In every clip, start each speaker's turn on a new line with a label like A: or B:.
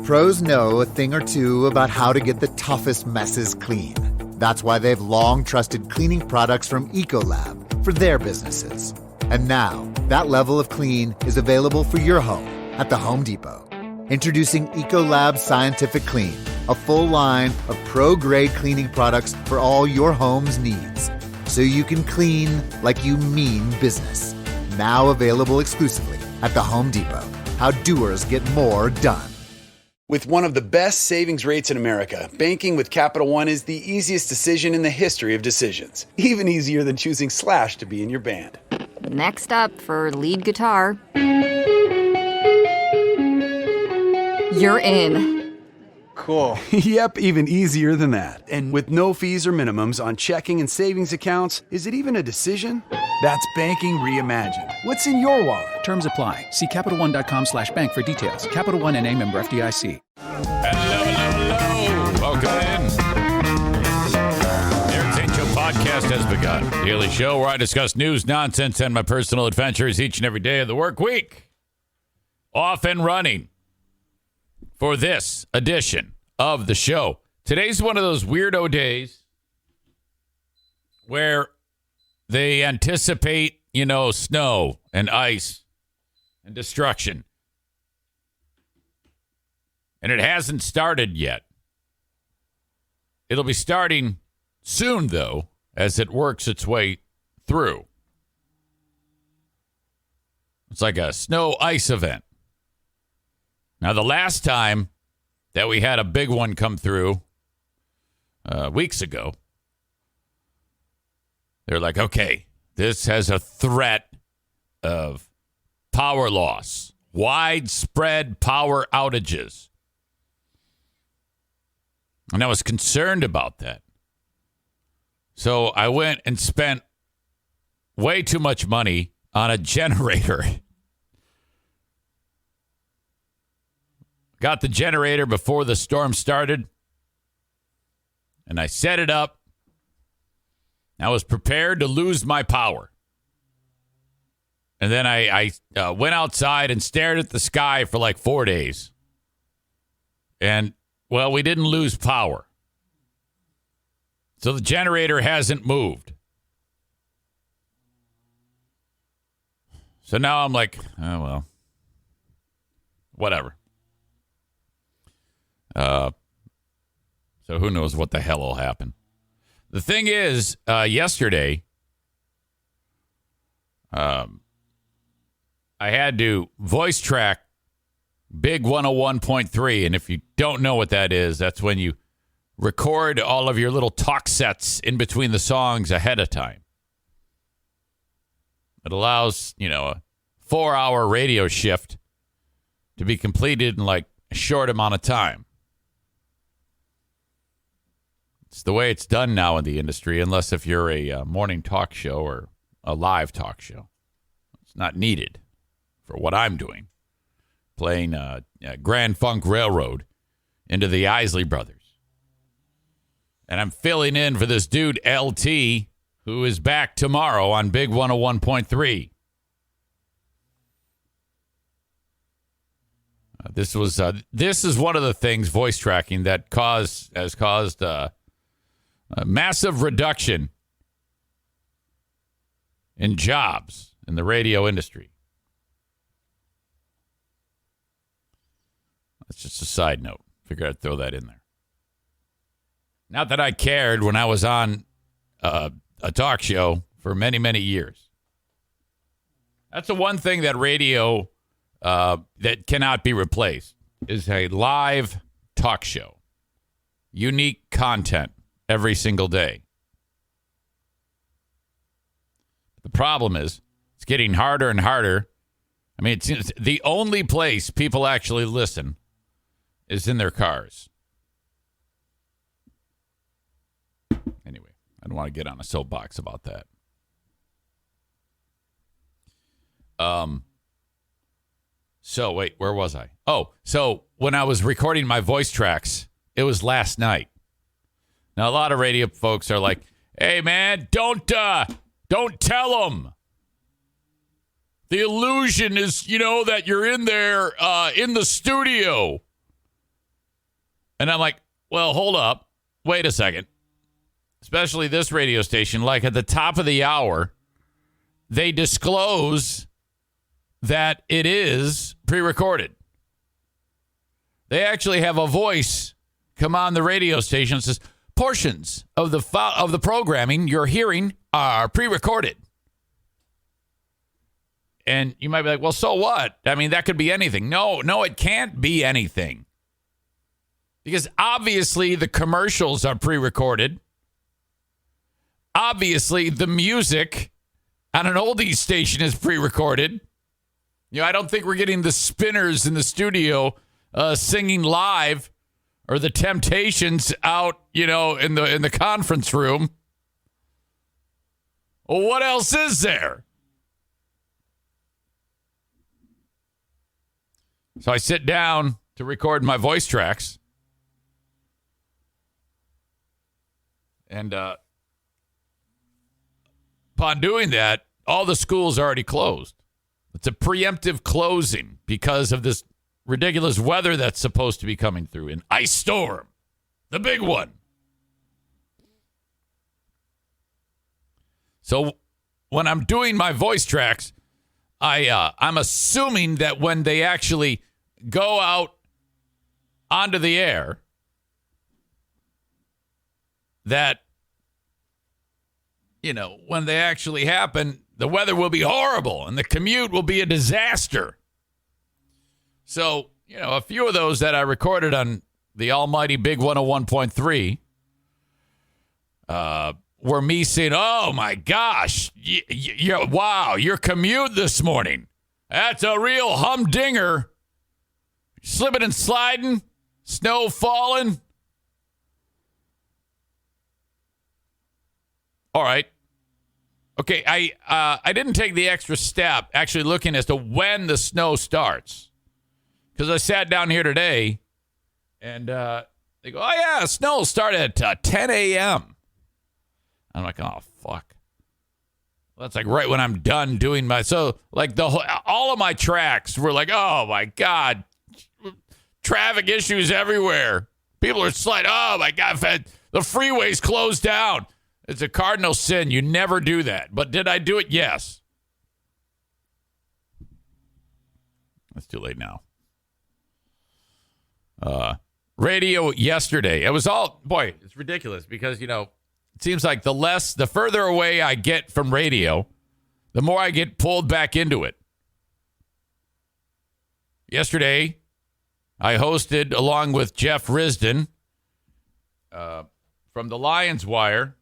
A: Pros know a thing or two about how to get the toughest messes clean. That's why they've long trusted cleaning products from Ecolab for their businesses. And now, that level of clean is available for your home at the Home Depot. Introducing Ecolab Scientific Clean, a full line of pro-grade cleaning products for all your home's needs. So you can clean like you mean business. Now available exclusively at the Home Depot. How doers get more done.
B: With one of the best savings rates in America, banking with Capital One is the easiest decision in the history of decisions. Even easier than choosing Slash to be in your band.
C: Next up for lead guitar. You're in.
B: Cool. Yep, even easier than that. And with no fees or minimums on checking and savings accounts, is it even a decision? That's banking reimagined. What's in your wallet?
D: Terms apply. See CapitalOne.com/bank for details. Capital One N.A. member FDIC.
E: Hello. Welcome in. The Eric St. Joe podcast has begun. Daily show where I discuss news, nonsense, and my personal adventures each and every day of the work week. Off and running for this edition of the show. Today's one of those weirdo days where they anticipate, snow and ice and destruction. And it hasn't started yet. It'll be starting soon, though, as it works its way through. It's like a snow-ice event. Now, the last time that we had a big one come through weeks ago, they're like, okay, this has a threat of power loss, widespread power outages. And I was concerned about that. So I went and spent way too much money on a generator. Got the generator before the storm started, and I set it up. I was prepared to lose my power. And then I went outside and stared at the sky for like 4 days. And, well, we didn't lose power. So the generator hasn't moved. So now I'm like, oh, well, whatever. So who knows what the hell will happen. The thing is, yesterday, I had to voice track Big 101.3. And if you don't know what that is, that's when you record all of your little talk sets in between the songs ahead of time. It allows, a 4-hour radio shift to be completed in like a short amount of time. It's the way it's done now in the industry, unless if you're a morning talk show or a live talk show. It's not needed for what I'm doing, playing Grand Funk Railroad into the Isley Brothers. And I'm filling in for this dude, LT, who is back tomorrow on Big 101.3. This is one of the things, voice tracking, that has caused a massive reduction in jobs in the radio industry. That's just a side note. Figured I'd throw that in there. Not that I cared when I was on a talk show for many, many years. That's the one thing that radio that cannot be replaced is a live talk show. Unique content every single day. The problem is it's getting harder and harder. I mean, it's the only place people actually listen is in their cars. Anyway, I don't want to get on a soapbox about that. So wait, where was I? Oh, so when I was recording my voice tracks, it was last night. Now, a lot of radio folks are like, hey, man, don't tell them. The illusion is, that you're in there in the studio. And I'm like, well, hold up. Wait a second. Especially this radio station, like at the top of the hour, they disclose that it is pre-recorded. They actually have a voice come on the radio station and says, portions of the programming you're hearing are pre-recorded. And you might be like, well, so what? I mean, that could be anything. No, it can't be anything. Because obviously the commercials are pre-recorded. Obviously the music on an oldies station is pre-recorded. I don't think we're getting the Spinners in the studio singing live or the Temptations out, in the conference room. Well, what else is there? So I sit down to record my voice tracks. And upon doing that, all the schools are already closed. It's a preemptive closing because of this ridiculous weather that's supposed to be coming through. An ice storm, the big one. So when I'm doing my voice tracks, I'm assuming that when they actually go out onto the air, that, when they actually happen, the weather will be horrible and the commute will be a disaster. So, a few of those that I recorded on the almighty Big 101.3 were me saying, oh, my gosh, wow, your commute this morning. That's a real humdinger. Slipping and sliding, snow falling. All right. Okay, I didn't take the extra step actually looking as to when the snow starts. Because I sat down here today and they go, oh, yeah, snow will start at 10 a.m. I'm like, oh, fuck. Well, that's like right when I'm done doing so like all of my tracks were like, oh, my God, traffic issues everywhere. People are sliding. Oh, my God, the freeway's closed down. It's a cardinal sin. You never do that. But did I do it? Yes. It's too late now. Radio yesterday. It was all, boy, it's ridiculous because, it seems like the further away I get from radio, the more I get pulled back into it. Yesterday, I hosted along with Jeff Risden from the Lions Wire.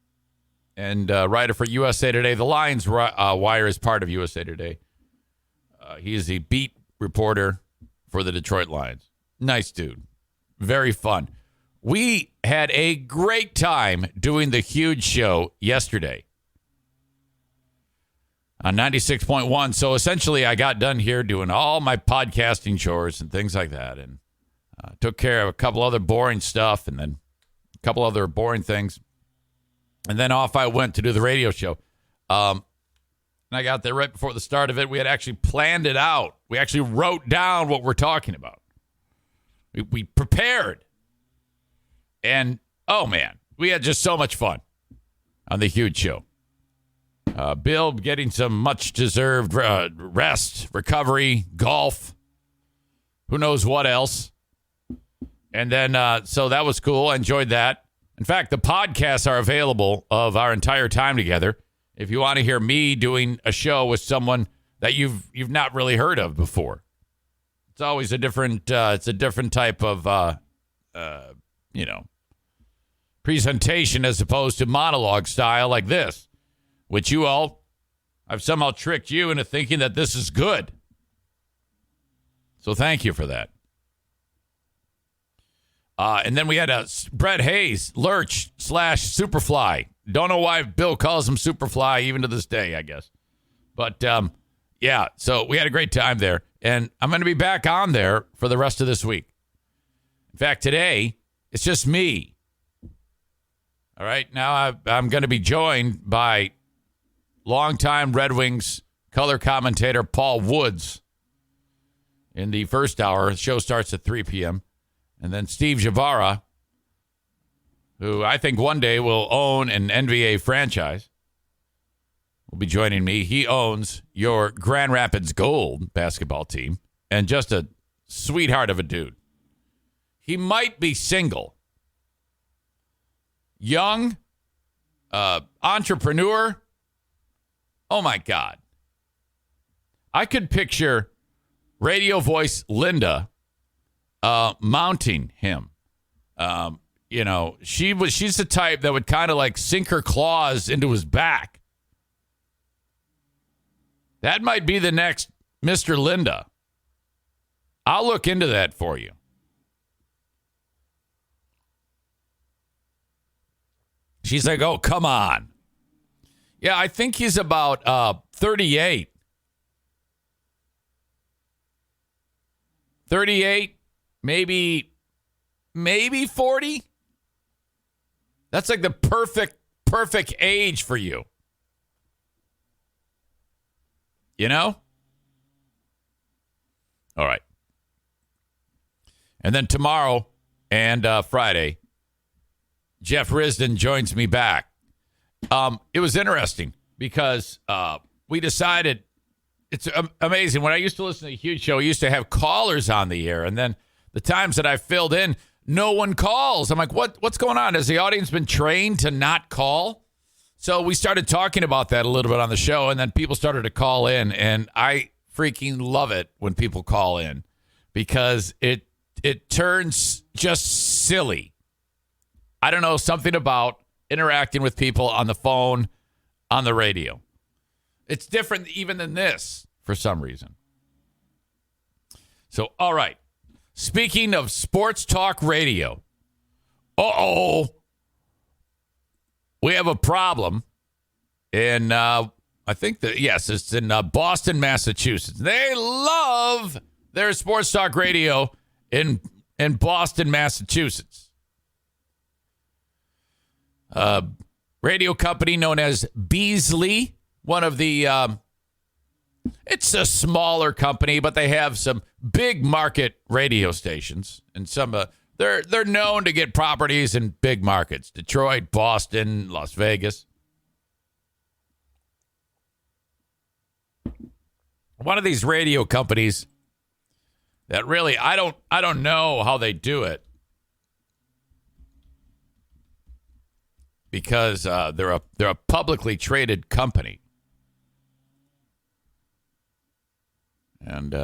E: And writer for USA Today. The Lions Wire is part of USA Today. He is the beat reporter for the Detroit Lions. Nice dude. Very fun. We had a great time doing the huge show yesterday on 96.1. So essentially, I got done here doing all my podcasting chores and things like that. And took care of a couple other boring stuff and then a couple other boring things. And then off I went to do the radio show. And I got there right before the start of it. We had actually planned it out. We actually wrote down what we're talking about. We prepared. And, oh, man, we had just so much fun on the huge show. Bill getting some much-deserved rest, recovery, golf, who knows what else. And then, so that was cool. I enjoyed that. In fact, the podcasts are available of our entire time together. If you want to hear me doing a show with someone that you've not really heard of before, it's always a different type of presentation as opposed to monologue style like this, which I've somehow tricked you into thinking that this is good. So thank you for that. And then we had Brett Hayes, Lurch / Superfly. Don't know why Bill calls him Superfly even to this day, I guess. But, yeah, so we had a great time there. And I'm going to be back on there for the rest of this week. In fact, today, it's just me. All right, now I'm going to be joined by longtime Red Wings color commentator Paul Woods in the first hour. The show starts at 3 p.m., and then Steve Javara who I think one day will own an NBA franchise, will be joining me. He owns your Grand Rapids Gold basketball team and just a sweetheart of a dude. He might be single. Young, entrepreneur. Oh, my God. I could picture radio voice Linda mounting him. She's the type that would kind of like sink her claws into his back. That might be the next Mr. Linda. I'll look into that for you. She's like, oh, come on. Yeah, I think he's about 38. 38, maybe 40. That's like the perfect age for you. You know? All right. And then tomorrow and Friday, Jeff Risdon joins me back. It was interesting because we decided, it's amazing. When I used to listen to a huge show, I used to have callers on the air. And then the times that I filled in, no one calls. I'm like, what's going on? Has the audience been trained to not call? So we started talking about that a little bit on the show, and then people started to call in. And I freaking love it when people call in because it turns just silly. I don't know, something about interacting with people on the phone, on the radio. It's different even than this for some reason. So, all right. Speaking of sports talk radio, we have a problem in, I think it's in Boston, Massachusetts. They love their sports talk radio in Boston, Massachusetts. Radio company known as Beasley, one of the, it's a smaller company, but they have some big market radio stations, and some they're known to get properties in big markets: Detroit, Boston, Las Vegas. One of these radio companies that really I don't know how they do it, because they're a publicly traded company. And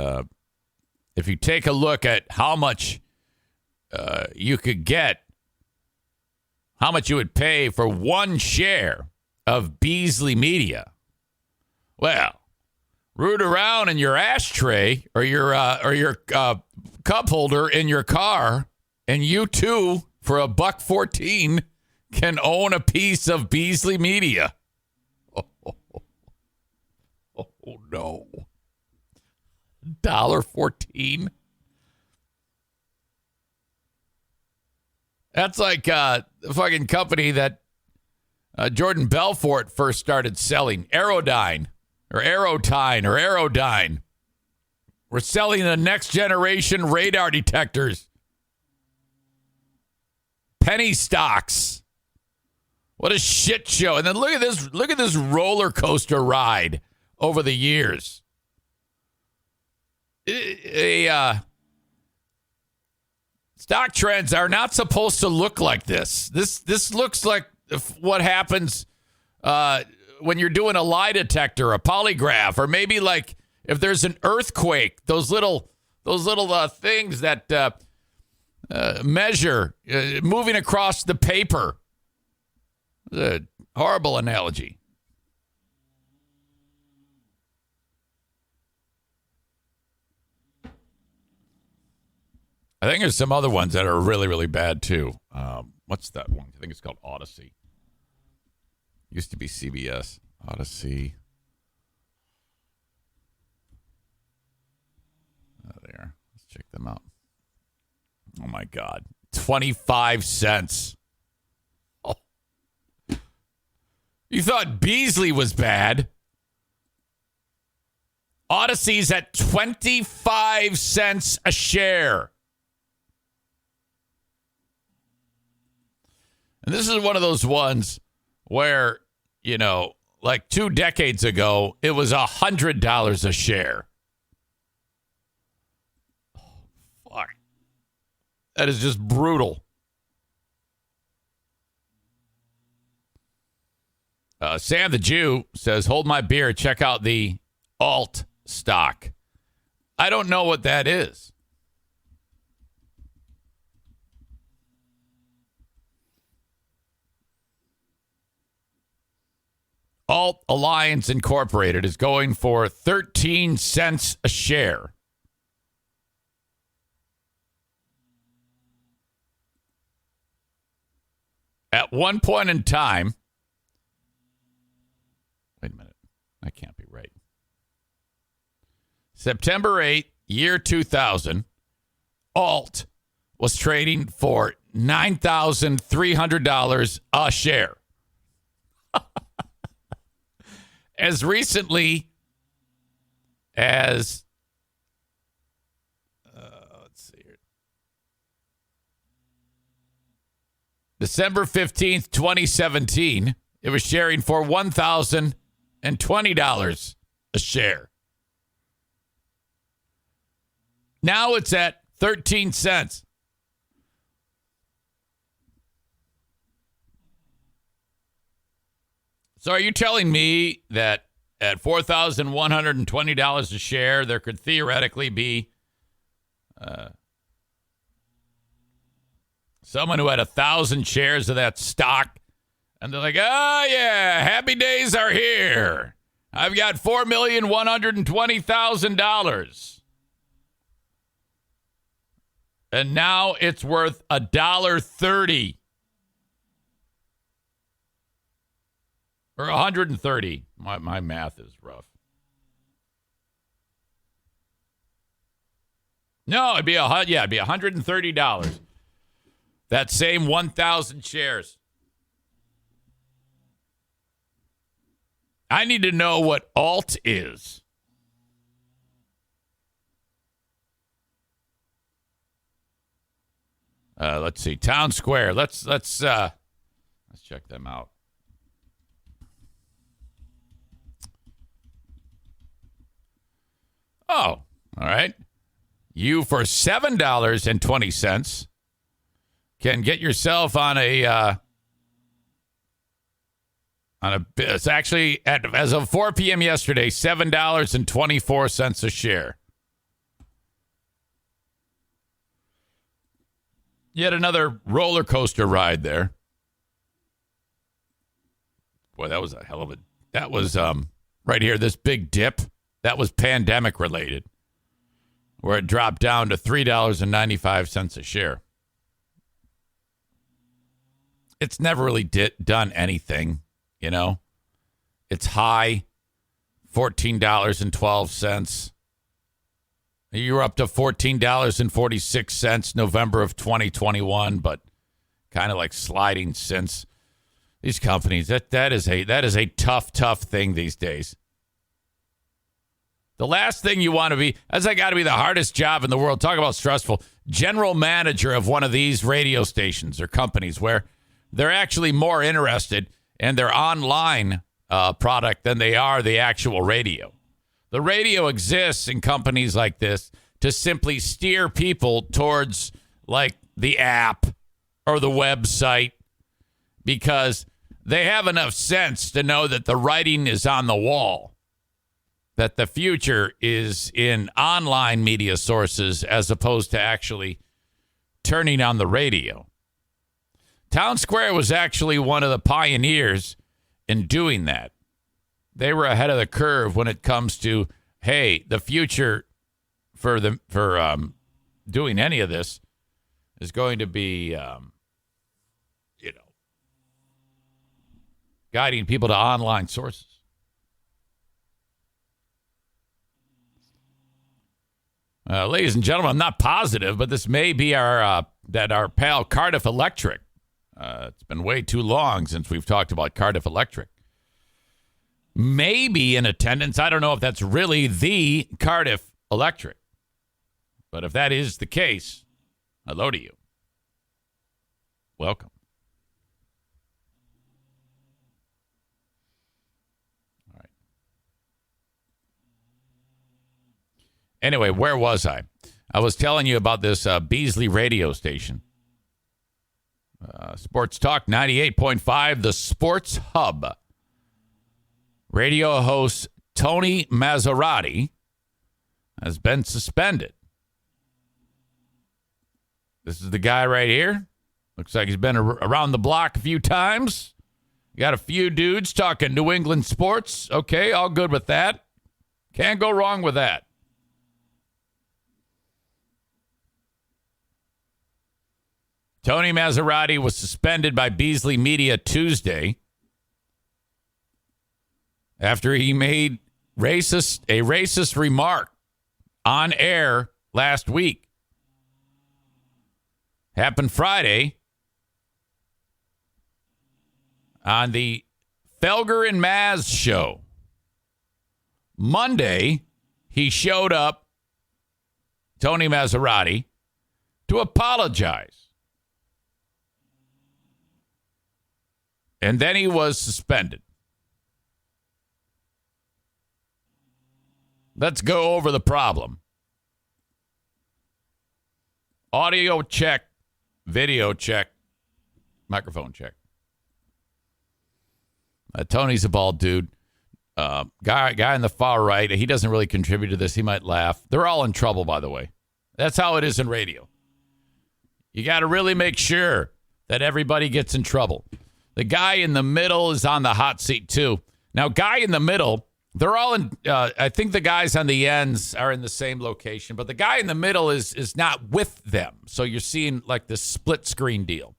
E: if you take a look at how much you could get, how much you would pay for one share of Beasley Media, well, root around in your ashtray or your cup holder in your car, and you too, for $1.14, can own a piece of Beasley Media. Oh no. $1.14. That's like the fucking company that Jordan Belfort first started selling, Aerodyne. We're selling the next generation radar detectors. Penny stocks. What a shit show. And then look at this roller coaster ride over the years. Stock trends are not supposed to look like this. This looks like what happens when you're doing a lie detector, a polygraph, or maybe like if there's an earthquake. Those little things that measure moving across the paper. A horrible analogy. I think there's some other ones that are really, really bad, too. What's that one? I think it's called Odyssey. Used to be CBS. Odyssey. Oh, there. Let's check them out. Oh, my God. 25 cents. Oh. You thought Beasley was bad. Odyssey's at 25 cents a share. And this is one of those ones where, like 2 decades ago, it was $100 a share. Oh, fuck. That is just brutal. Sam the Jew says, hold my beer. Check out the alt stock. I don't know what that is. Alt Alliance Incorporated is going for 13 cents a share. At one point in time, wait a minute, that can't be right. September 8th, year 2000, Alt was trading for $9,300 a share. As recently as, let's see here, December 15th, 2017, it was sharing for $1,020 a share. Now it's at 13 cents. So are you telling me that at $4,120 a share, there could theoretically be someone who had 1,000 shares of that stock, and they're like, oh, yeah, happy days are here. I've got $4,120,000. And now it's worth $1.30. Or 130. My math is rough. No, it'd be $130. That same 1,000 shares. I need to know what alt is. Let's see. Town Square. Let's check them out. Oh, all right. You for $7.20 can get yourself on it's actually as of 4 p.m. yesterday, $7.24 a share. Yet another roller coaster ride there. Boy, that was a hell of a. That was right here. This big dip. That was pandemic related, where it dropped down to $3.95 a share. It's never really done anything, It's high, $14.12. You were up to $14.46 November of 2021, but kind of like sliding since. These companies, that is a tough thing these days. The last thing you want to be, that's got to be the hardest job in the world. Talk about stressful. General manager of one of these radio stations or companies where they're actually more interested in their online product than they are the actual radio. The radio exists in companies like this to simply steer people towards like the app or the website because they have enough sense to know that the writing is on the wall. That the future is in online media sources as opposed to actually turning on the radio. Town Square was actually one of the pioneers in doing that. They were ahead of the curve when it comes to, hey, the future for doing any of this is going to be, guiding people to online sources. Ladies and gentlemen, I'm not positive, but this may be our pal Cardiff Electric. It's been way too long since we've talked about Cardiff Electric. Maybe in attendance. I don't know if that's really the Cardiff Electric. But if that is the case, hello to you. Welcome. Anyway, where was I? I was telling you about this Beasley radio station. Sports Talk 98.5, the Sports Hub. Radio host Tony Maserati has been suspended. This is the guy right here. Looks like he's been around the block a few times. Got a few dudes talking New England sports. Okay, all good with that. Can't go wrong with that. Tony Maserati was suspended by Beasley Media Tuesday after he made a racist remark on air last week. Happened Friday on the Felger and Maz show. Monday, he showed up, Tony Maserati, to apologize. And then he was suspended. Let's go over the problem. Audio check, video check, microphone check. Tony's a bald dude. Guy in the far right, he doesn't really contribute to this. He might laugh. They're all in trouble, by the way. That's how it is in radio. You got to really make sure that everybody gets in trouble. The guy in the middle is on the hot seat, too. Now, guy in the middle, they're all in, I think the guys on the ends are in the same location, but the guy in the middle is not with them. So you're seeing like this split screen deal.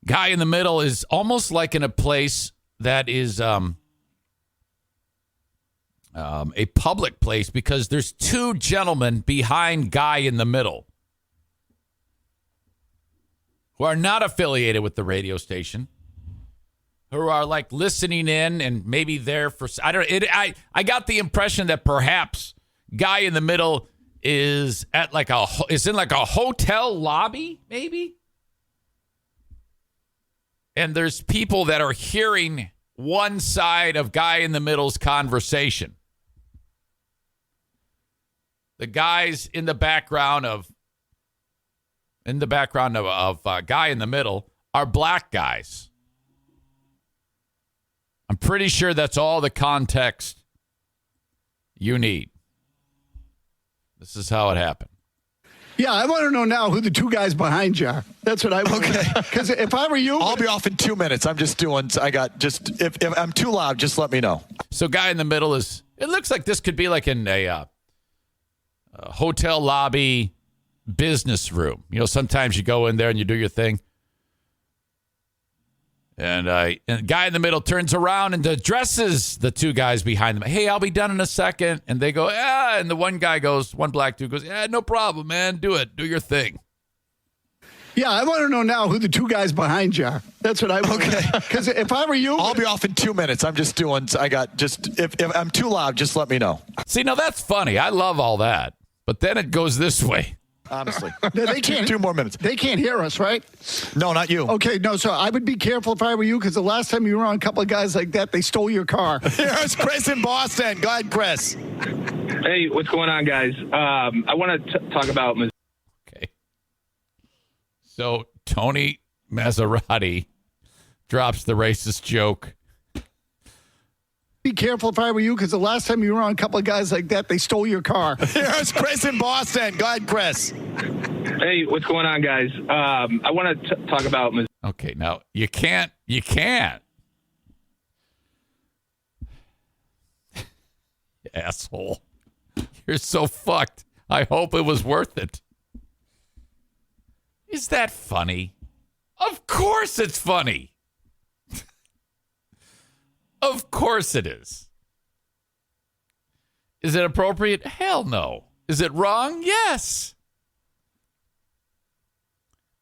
E: Guy in the middle is almost like in a place that is a public place because there's two gentlemen behind guy in the middle who are not affiliated with the radio station, who are like listening in and maybe there for, I got the impression that perhaps guy in the middle is in like a hotel lobby, maybe. And there's people that are hearing one side of guy in the middle's conversation. The guys in the background of guy in the middle are black guys. I'm pretty sure that's all the context you need. This is how it happened.
F: Yeah, I want to know now who the two guys behind you are. That's what I want. Okay. Because if I were you,
G: I'll be off in 2 minutes. I'm just doing. If I'm too loud, just let me know.
E: So, guy in the middle is. It looks like this could be like in a hotel lobby business room. You know, sometimes you go in there and you do your thing. And guy in the middle turns around and addresses the two guys behind them. Hey, I'll be done in a second. And they go, yeah. And the one black dude goes, yeah, no problem, man. Do it. Do your thing.
F: Yeah, I want to know now who the two guys behind you are. That's what I want. Okay. Because if I were you,
G: I'll be off in 2 minutes. I'm just doing. If I'm too loud, just let me know.
E: See, now that's funny. I love all that. But then it goes this way.
G: Honestly,
F: they can't.
G: 2 more minutes.
F: They can't hear us, right?
G: No, not you.
F: Okay, no. So I would be careful if I were you, because the last time you were on a couple of guys like that, they stole your car.
G: Here's Chris in Boston. Go ahead, Chris.
H: Hey, what's going on, guys? I want to talk about.
E: Okay. So Tony Maserati drops the racist joke.
F: Be careful if I were you, because the last time you were on a couple of guys like that, they stole your car.
G: Here's Chris in Boston. Go ahead, Chris.
H: Hey, what's going on, guys? I want to talk about.
E: Okay, now you can't. Asshole. You're so fucked. I hope it was worth it. Is that funny? Of course it's funny. Of course it is. Is it appropriate? Hell no. Is it wrong? Yes.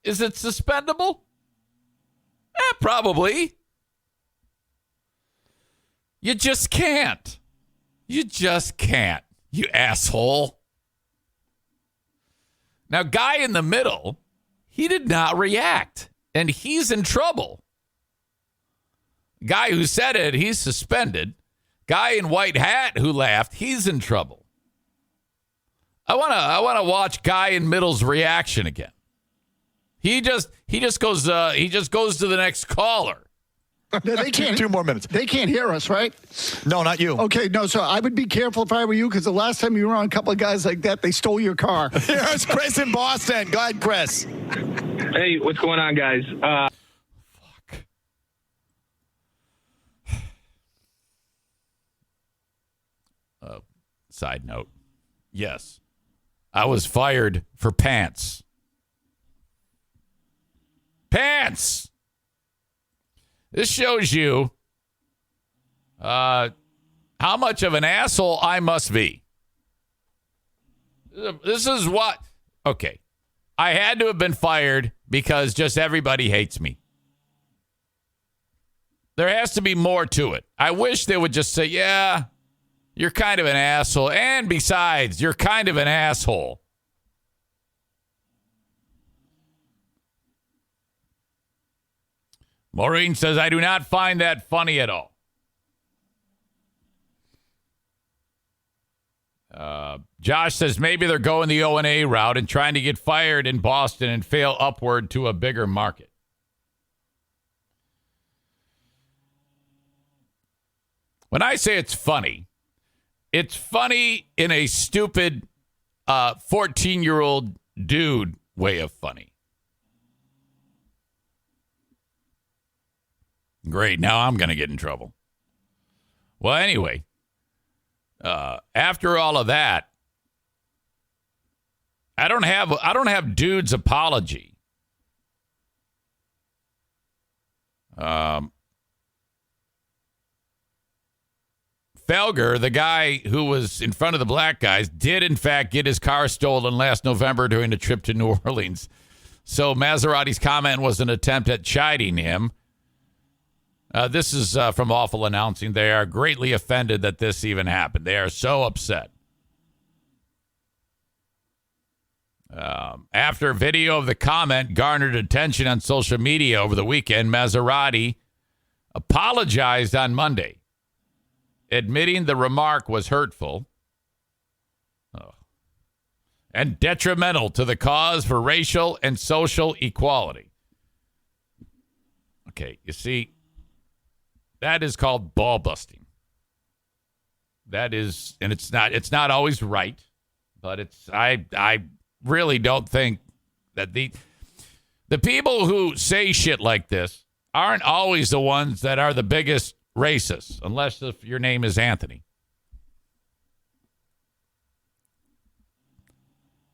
E: Is it suspendable? Probably. You just can't. You just can't, you asshole. Now, guy in the middle, he did not react, and he's in trouble. Guy who said it, he's suspended. Guy in white hat who laughed, he's in trouble. I want to watch Guy in Middle's reaction again. He just goes to the next caller.
F: They can't.
G: 2 more minutes.
F: They can't hear us, right?
G: No, not you.
F: Okay, no, so I would be careful if I were you, because the last time you were on a couple of guys like that, they stole your car.
G: Here's Chris in Boston. Go ahead, Chris.
H: Hey, what's going on, guys?
E: Side note. Yes. I was fired for pants. Pants! This shows you how much of an asshole I must be. This is what... Okay. I had to have been fired because just everybody hates me. There has to be more to it. I wish they would just say, yeah, you're kind of an asshole. And besides, you're kind of an asshole. Maureen says, I do not find that funny at all. Josh says, maybe they're going the O&A route and trying to get fired in Boston and fail upward to a bigger market. When I say it's funny in a stupid 14-year-old dude way of funny. Great. Now I'm going to get in trouble. Well, anyway, after all of that, I don't have dude's apology. Felger, the guy who was in front of the black guys, did in fact get his car stolen last November during a trip to New Orleans. So Maserati's comment was an attempt at chiding him. This is from Awful Announcing. They are greatly offended that this even happened. They are so upset. After video of the comment garnered attention on social media over the weekend, Maserati apologized on Monday, admitting the remark was hurtful and detrimental to the cause for racial and social equality. Okay, you see, that is called ball busting. That is, and it's not always right, but I really don't think that the people who say shit like this aren't always the ones that are the biggest racists, unless if your name is Anthony.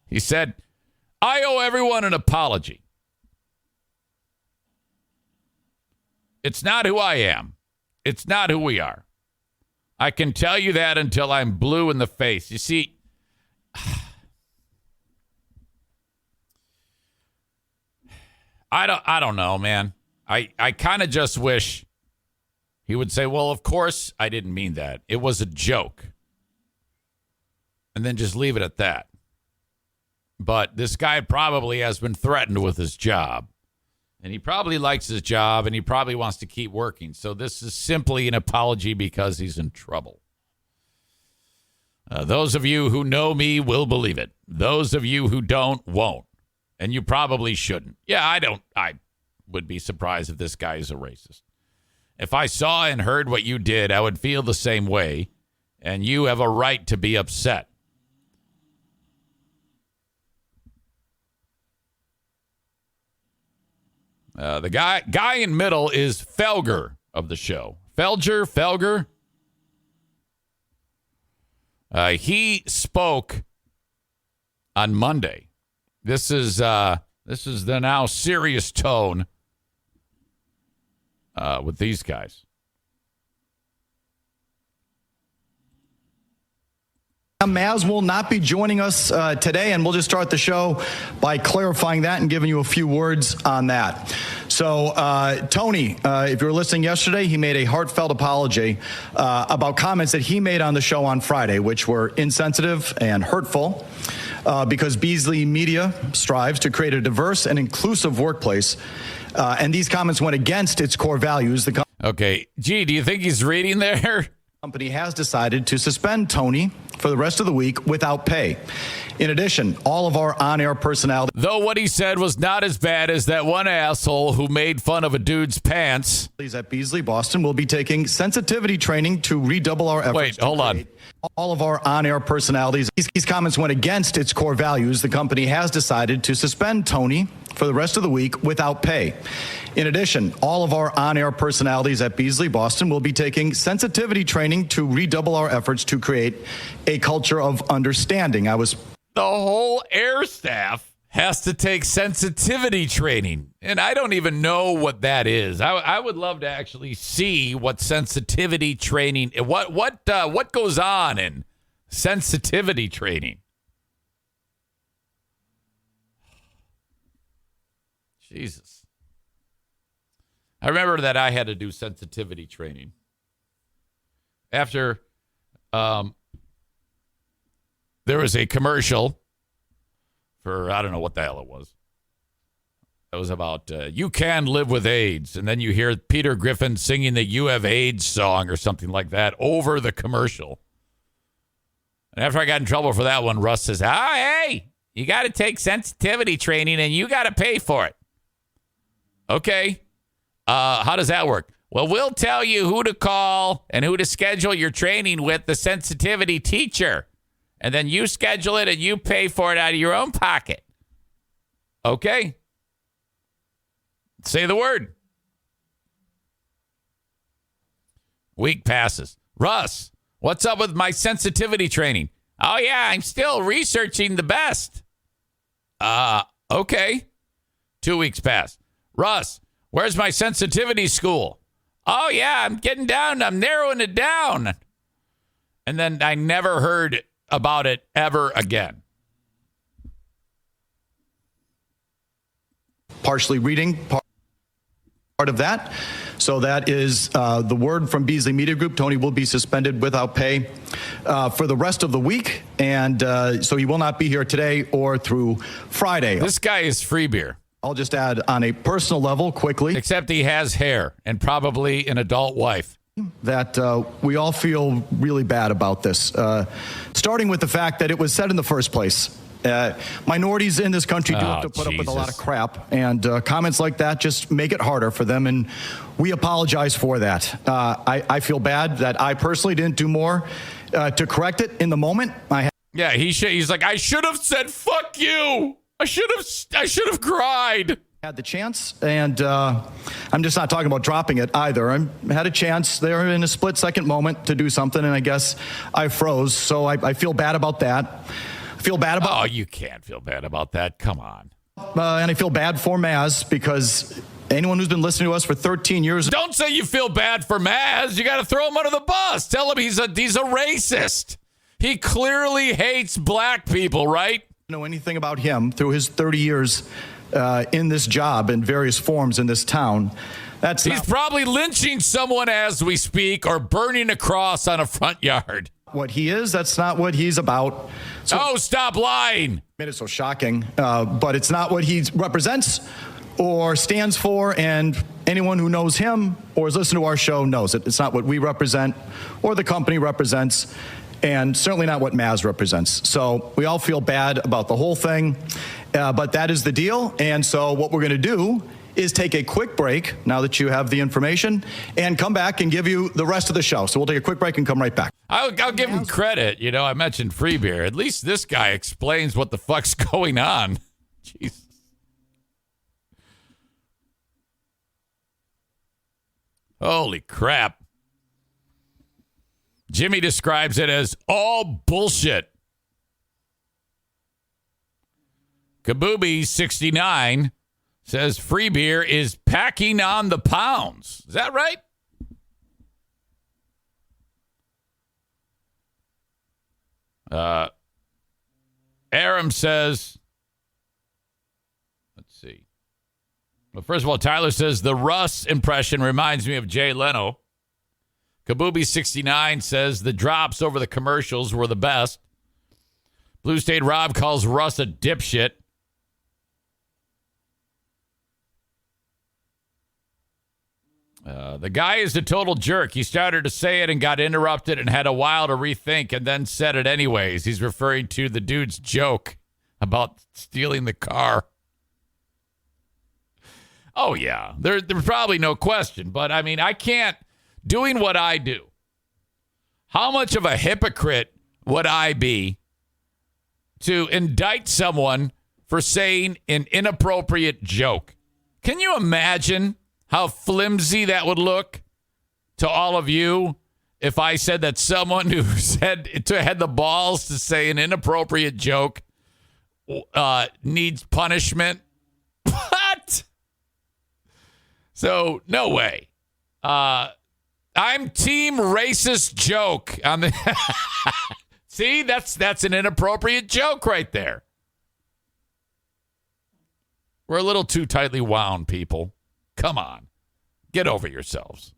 E: He said, I owe everyone an apology. It's not who I am. It's not who we are. I can tell you that until I'm blue in the face. You see, I don't know, man. I kind of just wish he would say, well, of course I didn't mean that. It was a joke. And then just leave it at that. But this guy probably has been threatened with his job. And he probably likes his job, and he probably wants to keep working. So this is simply an apology because he's in trouble. Those of you who know me will believe it. Those of you who don't won't. And you probably shouldn't. Yeah, I would be surprised if this guy is a racist. If I saw and heard what you did, I would feel the same way. And you have a right to be upset. The guy in middle is Felger of the show. Felger. He spoke on Monday. This is the now serious tone with these guys.
I: Maz will not be joining us today, and we'll just start the show by clarifying that and giving you a few words on that. So, Tony, if you were listening yesterday, he made a heartfelt apology about comments that he made on the show on Friday, which were insensitive and hurtful because Beasley Media strives to create a diverse and inclusive workplace, and these comments went against its core values.
E: Okay. Gee, do you think he's reading there?
I: Company has decided to suspend Tony for the rest of the week without pay. In addition, all of our on-air personalities
E: Though what he said was not as bad as that one asshole who made fun of a dude's pants.
I: at Beasley, Boston, will be taking sensitivity training to redouble our efforts.
E: Wait, hold on.
I: All of our on-air personalities. These comments went against its core values. The company has decided to suspend Tony for the rest of the week without pay. In addition, all of our on-air personalities at Beasley, Boston, will be taking sensitivity training to redouble our efforts to create a culture of understanding. The
E: whole air staff has to take sensitivity training, and I don't even know what that is. I would love to actually see what sensitivity training, what goes on in sensitivity training. Jesus. I remember that I had to do sensitivity training after there was a commercial for, I don't know what the hell it was. It was about, you can live with AIDS. And then you hear Peter Griffin singing the You Have AIDS song or something like that over the commercial. And after I got in trouble for that one, Russ says, hey, you got to take sensitivity training and you got to pay for it. Okay. How does that work? Well, we'll tell you who to call and who to schedule your training with the sensitivity teacher. And then you schedule it and you pay for it out of your own pocket. Okay? Say the word. Week passes. Russ, what's up with my sensitivity training? Oh, yeah, I'm still researching the best. Okay. 2 weeks pass. Russ, where's my sensitivity school? Oh, yeah, I'm getting down. I'm narrowing it down. And then I never heard about it ever again.
I: Partially reading part of that. So that is the word from Beasley Media Group. Tony will be suspended without pay for the rest of the week. And so he will not be here today or through Friday.
E: This guy is Free Beer.
I: I'll just add on a personal level quickly.
E: Except he has hair and probably an adult wife.
I: That we all feel really bad about this, starting with the fact that it was said in the first place. Minorities in this country do have to put up with a lot of crap, and comments like that just make it harder for them, and we apologize for that. I feel bad that I personally didn't do more to correct it in the moment.
E: He's like, I should have said fuck you. I should have cried.
I: Had the chance, and I'm just not talking about dropping it either. I had a chance there in a split-second moment to do something, and I guess I froze. So I feel bad about that. I feel bad about.
E: Oh, you can't feel bad about that. Come on.
I: And I feel bad for Maz because anyone who's been listening to us for 13 years.
E: Don't say you feel bad for Maz. You got to throw him under the bus. Tell him he's a racist. He clearly hates black people, right?
I: Know anything about him through his 30 years. In this job in various forms in this town.
E: He's probably lynching someone as we speak or burning a cross on a front yard.
I: What he is, that's not what he's about.
E: So, stop lying.
I: It's so shocking, but it's not what he represents or stands for, and anyone who knows him or has listened to our show knows it. It's not what we represent or the company represents, and certainly not what Maz represents. So we all feel bad about the whole thing. But that is the deal. And so what we're going to do is take a quick break now that you have the information and come back and give you the rest of the show. So we'll take a quick break and come right back.
E: I'll give him credit. You know, I mentioned Free Beer. At least this guy explains what the fuck's going on. Jesus. Holy crap. Jimmy describes it as all bullshit. Kabooby69 says Free Beer is packing on the pounds. Is that right? Aram says, let's see. Well, first of all, Tyler says the Russ impression reminds me of Jay Leno. Kabooby69 says the drops over the commercials were the best. Blue State Rob calls Russ a dipshit. The guy is a total jerk. He started to say it and got interrupted and had a while to rethink and then said it anyways. He's referring to the dude's joke about stealing the car. Oh, yeah. There's probably no question. But, I mean, I can't, doing what I do, how much of a hypocrite would I be to indict someone for saying an inappropriate joke? Can you imagine how flimsy that would look to all of you if I said that someone who had the balls to say an inappropriate joke needs punishment? What? So, no way. I'm team racist joke on the See, that's an inappropriate joke right there. We're a little too tightly wound, people. Come on. Get over yourselves.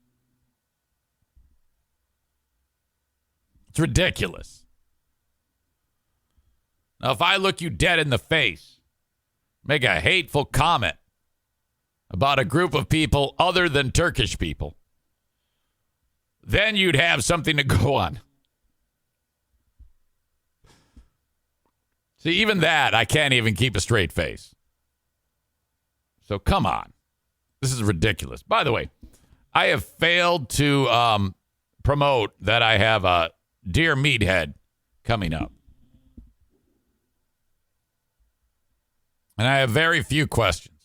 E: It's ridiculous. Now, if I look you dead in the face, make a hateful comment about a group of people other than Turkish people, then you'd have something to go on. See, even that, I can't even keep a straight face. So come on. This is ridiculous. By the way, I have failed to promote that I have a Dear Meathead coming up. And I have very few questions.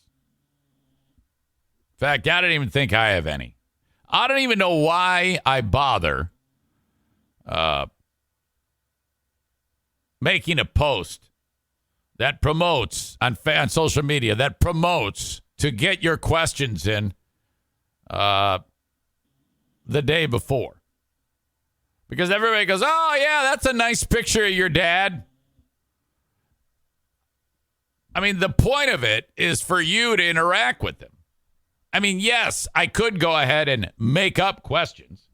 E: In fact, I don't even think I have any. I don't even know why I bother making a post that promotes on social media, that promotes to get your questions in the day before. Because everybody goes, oh, yeah, that's a nice picture of your dad. I mean, the point of it is for you to interact with them. I mean, yes, I could go ahead and make up questions,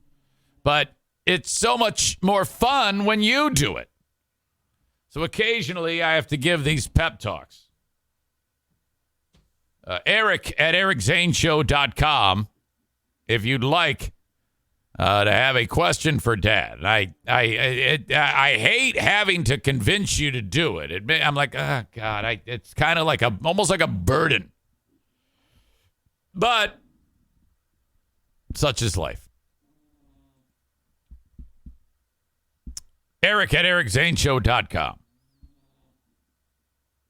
E: but it's so much more fun when you do it. So occasionally I have to give these pep talks. Eric at ericzaneshow.com if you'd like to have a question for Dad. I hate having to convince you to do it. I'm like, oh, God, it's kind of like almost like a burden. But such is life. Eric at ericzaneshow.com.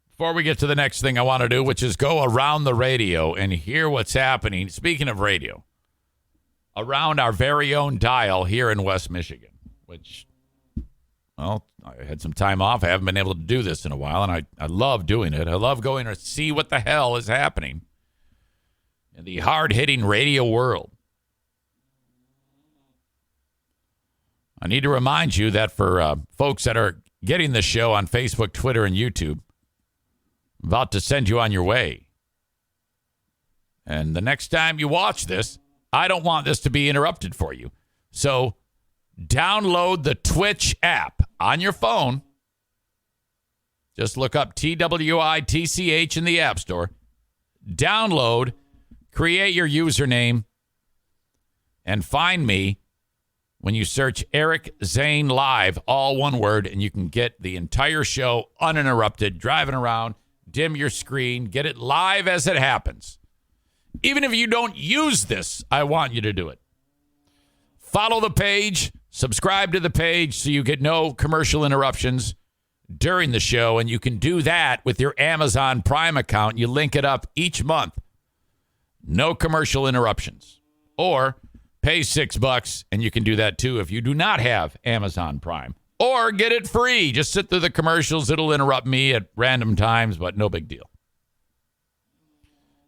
E: Before we get to the next thing I want to do, which is go around the radio and hear what's happening, speaking of radio, around our very own dial here in West Michigan, which, well, I had some time off. I haven't been able to do this in a while, and I love doing it. I love going to see what the hell is happening in the hard-hitting radio world. I need to remind you that for folks that are getting the show on Facebook, Twitter, and YouTube, I'm about to send you on your way. And the next time you watch this, I don't want this to be interrupted for you. So download the Twitch app on your phone. Just look up TWITCH in the App Store. Download, create your username, and find me when you search Eric Zane Live, all one word, and you can get the entire show uninterrupted, driving around, dim your screen, get it live as it happens. Even if you don't use this, I want you to do it. Follow the page, subscribe to the page so you get no commercial interruptions during the show, and you can do that with your Amazon Prime account. You link it up each month. No commercial interruptions. Or pay $6, and you can do that too if you do not have Amazon Prime. Or get it free. Just sit through the commercials. It'll interrupt me at random times, but no big deal.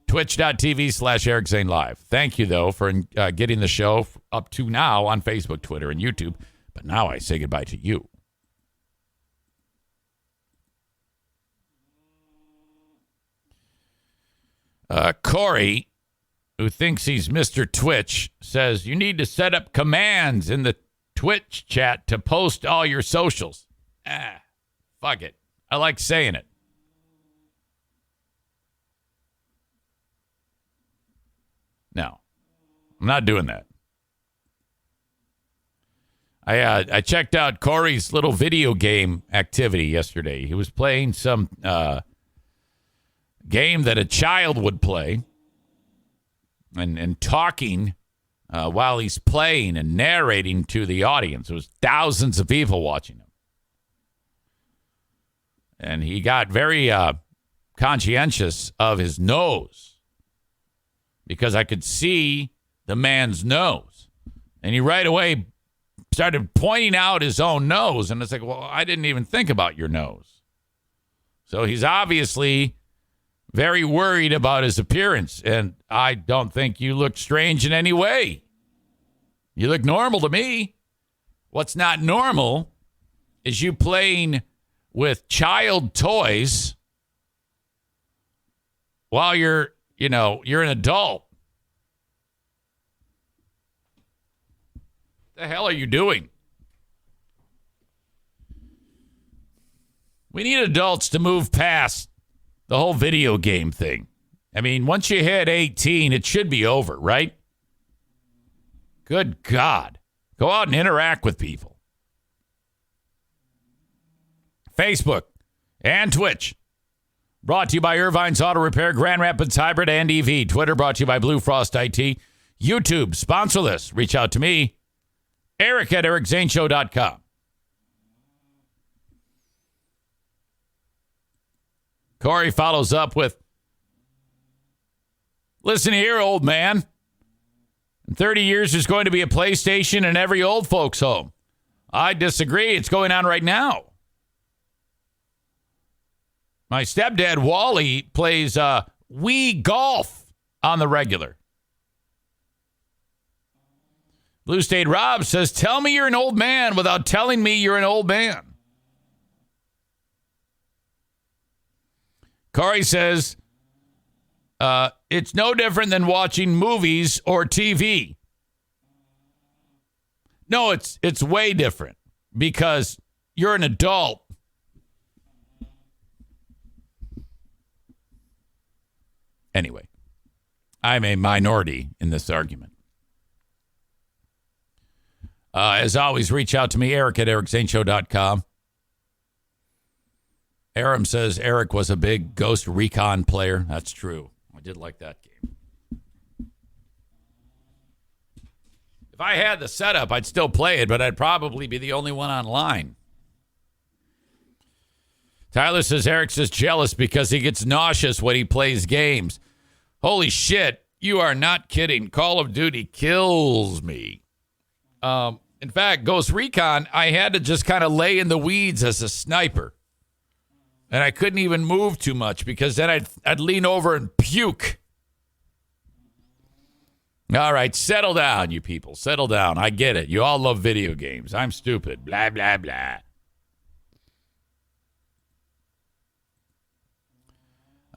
E: Twitch.tv/Eric Zane Live. Thank you, though, for getting the show up to now on Facebook, Twitter, and YouTube. But now I say goodbye to you. Corey, who thinks he's Mr. Twitch, says you need to set up commands in the Twitch chat to post all your socials. Fuck it. I like saying it. No, I'm not doing that. I checked out Corey's little video game activity yesterday. He was playing some game that a child would play and talking while he's playing and narrating to the audience. There was thousands of people watching him. And he got very conscientious of his nose because I could see the man's nose. And he right away started pointing out his own nose. And it's like, well, I didn't even think about your nose. So he's obviously very worried about his appearance. And I don't think you look strange in any way. You look normal to me. What's not normal is you playing with child toys while you're an adult. The hell are you doing? We need adults to move past the whole video game thing. I mean, once you hit 18, it should be over, right? Good God. Go out and interact with people. Facebook and Twitch. Brought to you by Irvine's Auto Repair, Grand Rapids Hybrid, and EV. Twitter brought to you by Blue Frost IT. YouTube, sponsor this. Reach out to me. Eric at ericzaneshow.com. Corey follows up with, listen here, old man. In 30 years, there's going to be a PlayStation in every old folks' home. I disagree. It's going on right now. My stepdad, Wally, plays Wii Golf on the regular. Blue State Rob says, tell me you're an old man without telling me you're an old man. Corey says, it's no different than watching movies or TV. No, it's way different because you're an adult. Anyway, I'm a minority in this argument. As always, reach out to me, Eric at ericzaneshow.com. Aram says Eric was a big Ghost Recon player. That's true. I did like that game. If I had the setup, I'd still play it, but I'd probably be the only one online. Tyler says Eric's just jealous because he gets nauseous when he plays games. Holy shit, you are not kidding. Call of Duty kills me. In fact, Ghost Recon, I had to just kind of lay in the weeds as a sniper. And I couldn't even move too much because then I'd lean over and puke. All right, settle down, you people. Settle down. I get it. You all love video games. I'm stupid. Blah, blah, blah.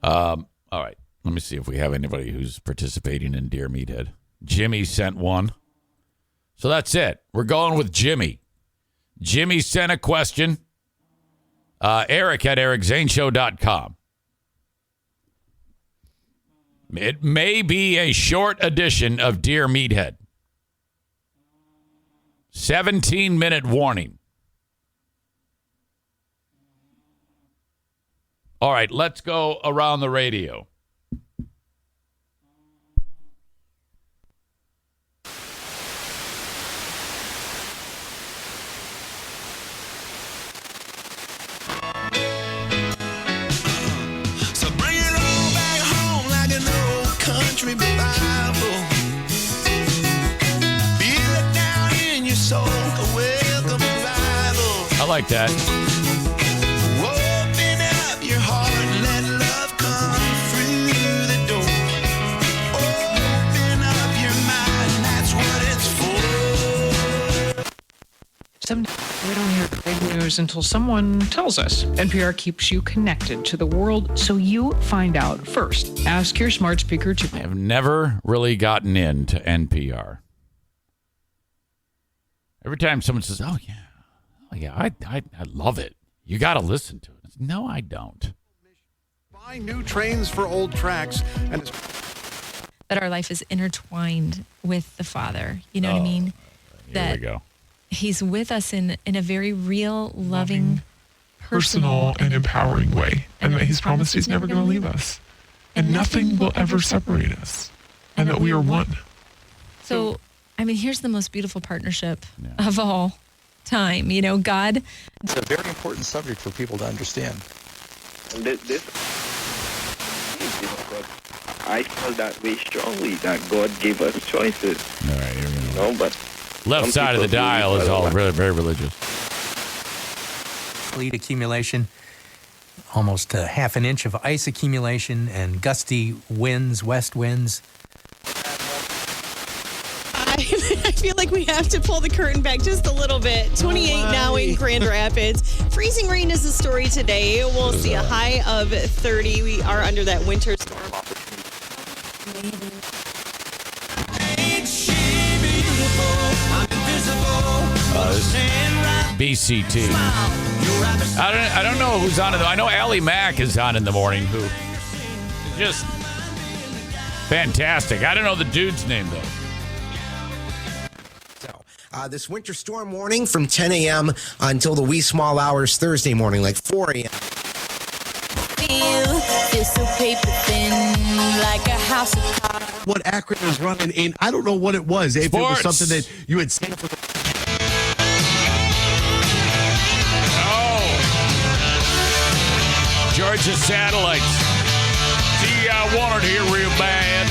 E: All right. Let me see if we have anybody who's participating in Dear Meathead. Jimmy sent one. So that's it. We're going with Jimmy. Jimmy sent a question. Eric at ericzaneshow.com. It may be a short edition of Dear Meathead. 17-minute warning. All right, let's go around the radio. I like that.
J: Open up your heart and let love come through the door. Open up your mind, that's what it's for.
K: We don't hear big news until someone tells us. NPR keeps you connected to the world so you find out first. Ask your smart speaker to...
E: I have never really gotten into NPR. Every time someone says, oh, yeah, I love it. You got to listen to it. No, I don't.
L: Buy new trains for old tracks. And that our life is intertwined with the Father. You know what I mean?
E: Here we go.
L: He's with us in a very real, loving, personal,
M: and empowering way. And that he's promised he's never going to leave us. And nothing will ever separate us. And that we are one.
L: So, I mean, here's the most beautiful partnership of all time. You know, God.
G: It's a very important subject for people to understand.
H: I feel that way strongly that God gave us choices.
E: All right, here we go.
H: No, but
E: left side of the dial is all very, very religious.
N: Sleet accumulation, almost half an inch of ice accumulation, and gusty winds, west winds.
O: I feel like we have to pull the curtain back just a little bit. 28 now in Grand Rapids. Freezing rain is the story today. We'll see a high of 30. We are under that winter storm opportunity.
E: BCT. I don't know who's on it. I know Allie Mack is on in the morning, who is just fantastic. I don't know the dude's name, though.
P: This winter storm warning from 10 a.m. until the wee small hours Thursday morning, like 4 a.m.
Q: What acronym was running in? I don't know what it was. If it was something that you had seen for the.
E: Georgia Satellites. See, I wanted here real bad.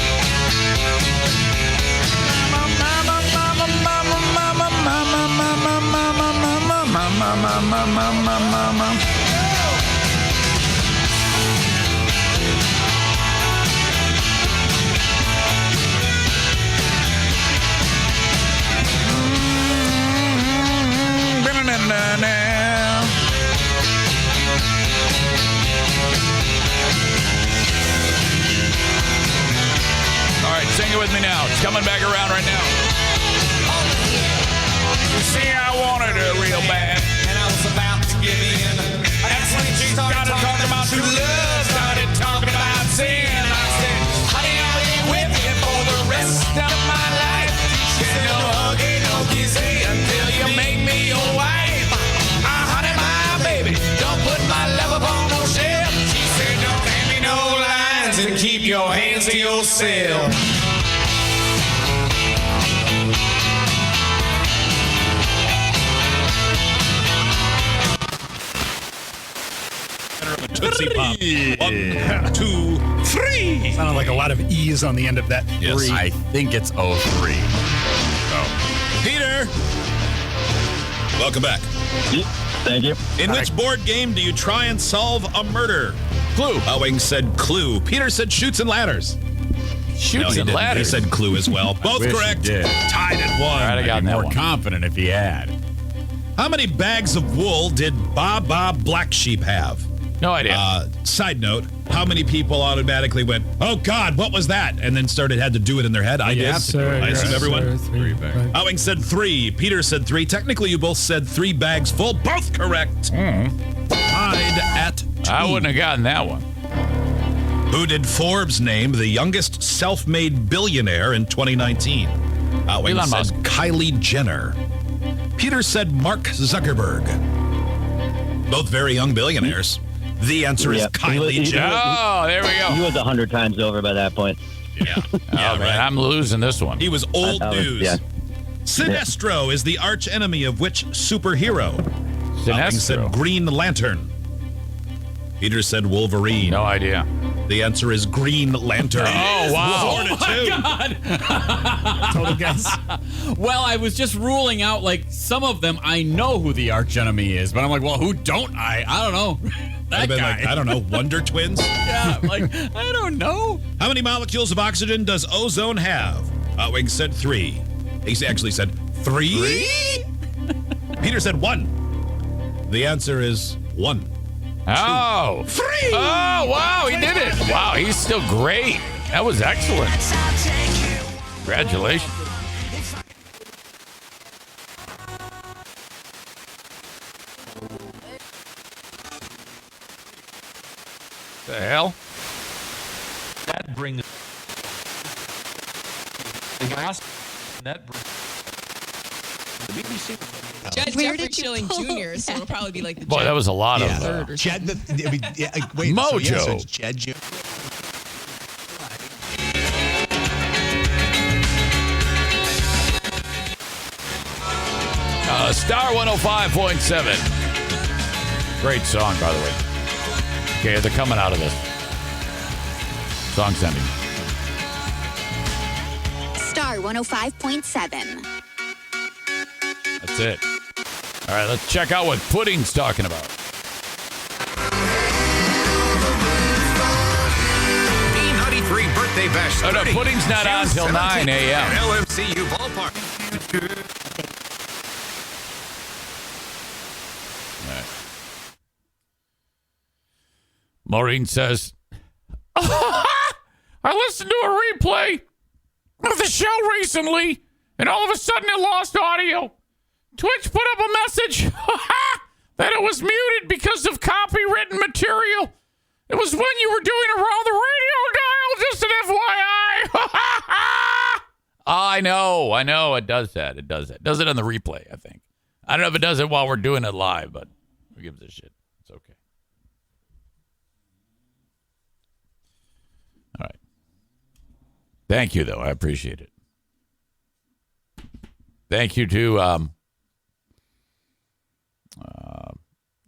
E: Mama. All right, sing it with me now. It's coming back around right now. You see, I wanted it real bad, and I was about to give in. That's when she started talking about true love, started talking about sin. I said, honey, I'll be with you for the rest of my life. She said, no huggy, no kissy until you make me your wife. Honey, my baby, don't put my love upon no shelf. She said, don't hand me no lines and keep your hands to yourself.
R: Tootsie Pop. 1, 2, 3.
D: Sounded like a lot of E's on the end of that.
R: Yes,
D: three.
R: I think it's 03. So, Peter, welcome back.
S: Thank you.
R: In which board game do you try and solve a murder? Clue. Owing said Clue. Peter said Chutes and Ladders.
E: Shoots and Ladders.
R: He said Clue as well. Both correct. Tied at 1.
E: I'd have gotten that
R: more
E: one.
R: confident if he had. How many bags of wool did Baba Black Sheep have?
E: No idea.
R: Side note, how many people automatically went, oh, God, what was that? And then had to do it in their head? I did.
D: Sir,
R: I assume everyone?
D: 3 bags.
R: Owing said 3. Peter said 3. Technically, you both said 3 bags full. Both correct. Tied at 2.
E: I wouldn't have gotten that one.
R: Who did Forbes name the youngest self-made billionaire in 2019? Owing
E: Elon
R: said
E: Musk.
R: Kylie Jenner. Peter said Mark Zuckerberg. Both very young billionaires. The answer is Kylie Jenner.
E: Oh, there we go.
S: He was 100 times over by that point.
R: Yeah.
E: Man, I'm losing this one.
R: He was old news.
S: Yeah.
R: Sinestro is the arch enemy of which superhero? Owing said
E: Sinestro.
R: Green Lantern. Peter said Wolverine.
E: No idea.
R: The answer is Green Lantern.
E: Oh, wow.
R: 4 to 2.
T: God.
D: Total guess.
T: Well, I was just ruling out, like, some of them I know who the archenemy is, but I'm like, well, who don't I? I don't know. That
R: I've been
T: guy.
R: like, I don't know, Wonder Twins?
T: Yeah, like, I don't know.
R: How many molecules of oxygen does ozone have? Owing said 3. He actually said 3? Peter said 1. The answer is 1.
E: Oh.
R: 3.
E: Oh, wow, he did it. Wow, he's still great. That was excellent. Congratulations. The hell?
U: That brings
L: Judge Jeffrey Schilling Jr., so it'll probably be like the
E: Boy, that was a lot of
L: third or
Q: Jed, wait,
E: Mojo.
Q: So, yeah, so it's Jed Jr.
E: Star 105.7. Great song, by the way. Okay, they're coming out of this. Song's ending.
U: Star 105.7.
E: That's it. All right, let's check out what Pudding's talking about.
V: B93 birthday bash.
E: Oh, no, Pudding's not on till 9 a.m.
V: At LMCU Ballpark.
E: Maureen says, I listened to a replay of the show recently, and all of a sudden it lost audio. Twitch put up a message that it was muted because of copywritten material. It was when you were doing it around the radio dial, just an FYI. I know. It does that. It does that. It does it on the replay, I think. I don't know if it does it while we're doing it live, but who gives a shit? It's okay. All right. Thank you, though. I appreciate it. Thank you to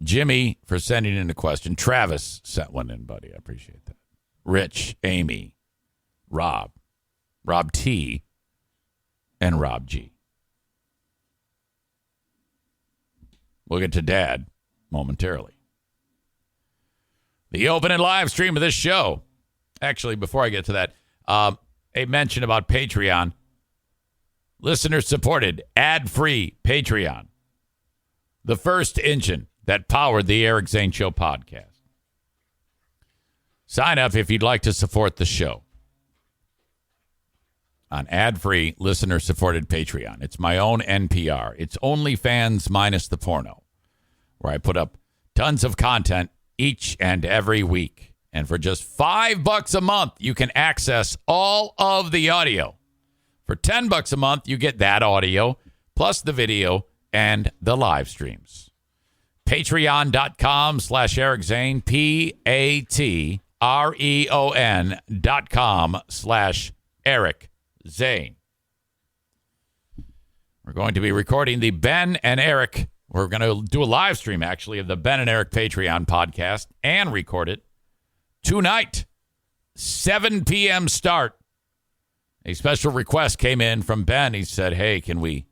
E: Jimmy for sending in a question. Travis sent one in, buddy. I appreciate that. Rich, Amy, Rob T, and Rob G. We'll get to Dad momentarily. The open and live stream of this show. Actually, before I get to that, a mention about Patreon. Listener-supported, ad-free Patreon. The first engine that powered the Eric Zane Show podcast. Sign up if you'd like to support the show on ad-free, listener-supported Patreon. It's my own NPR. It's OnlyFans minus the porno, where I put up tons of content each and every week. And for just $5 a month, you can access all of the audio. For $10 a month, you get that audio, plus the video and the live streams. Patreon.com/Eric Zane, Patreon.com/Eric Zane. We're going to be recording the Ben and Eric. We're going to do a live stream, actually, of the Ben and Eric Patreon podcast and record it tonight, 7 p.m. start. A special request came in from Ben. He said, hey, can we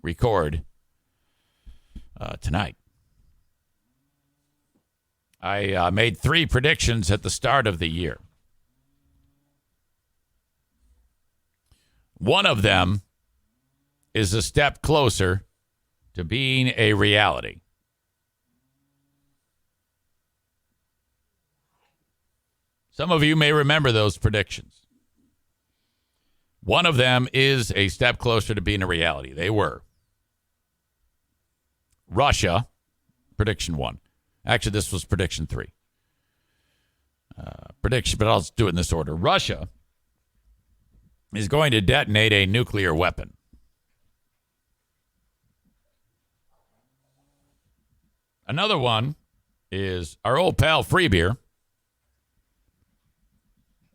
E: record tonight? I made 3 predictions at the start of the year. One of them is a step closer to being a reality. Some of you may remember those predictions. One of them is a step closer to being a reality. They were Russia, prediction 1. Actually, this was prediction 3. Prediction, but I'll do it in this order. Russia is going to detonate a nuclear weapon. Another one is our old pal Free Beer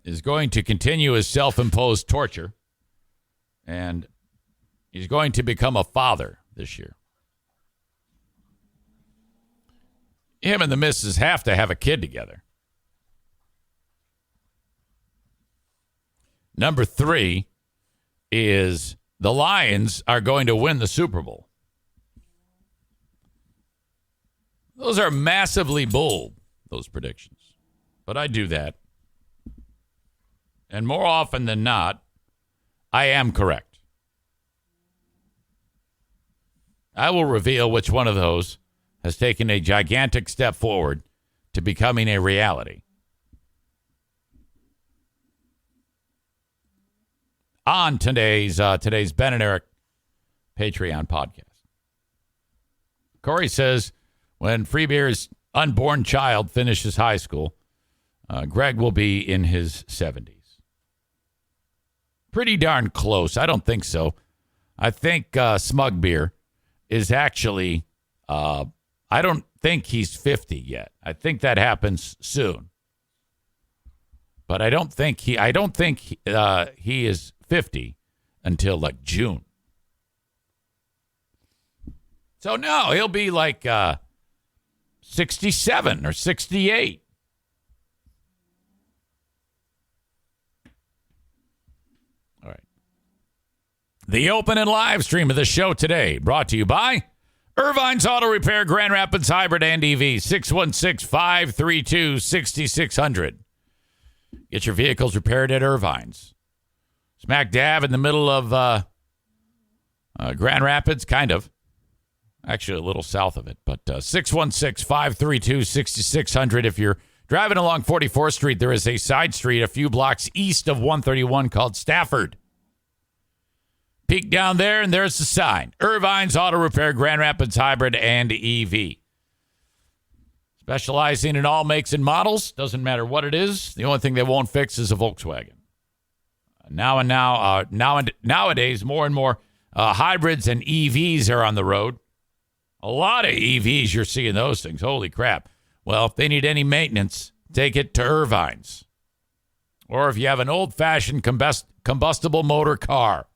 E: is going to continue his self-imposed torture, and he's going to become a father this year. Him and the missus have to have a kid together. Number 3 is the Lions are going to win the Super Bowl. Those are massively bold, those predictions. But I do that. And more often than not, I am correct. I will reveal which one of those has taken a gigantic step forward to becoming a reality. On today's Ben and Eric Patreon podcast. Corey says, when Free Beer's unborn child finishes high school, Greg will be in his 70s. pretty darn close. I don't think so. I think Smug Beer is actually, I don't think he's 50 yet. I think that happens soon. But I don't think he is 50 until like June. So no, he'll be like 67 or 68. All right. The open and live stream of the show today brought to you by Irvine's Auto Repair, Grand Rapids Hybrid and EV, 616-532-6600. Get your vehicles repaired at Irvine's. Smack dab in the middle of Grand Rapids, kind of. Actually, a little south of it. But 616-532-6600. If you're driving along 44th Street, there is a side street a few blocks east of 131 called Stafford. Peek down there, and there's the sign. Irvine's Auto Repair, Grand Rapids Hybrid and EV. Specializing in all makes and models. Doesn't matter what it is. The only thing they won't fix is a Volkswagen. Nowadays, more and more hybrids and EVs are on the road. A lot of EVs, you're seeing those things. Holy crap. Well, if they need any maintenance, take it to Irvine's. Or if you have an old-fashioned combustible motor car,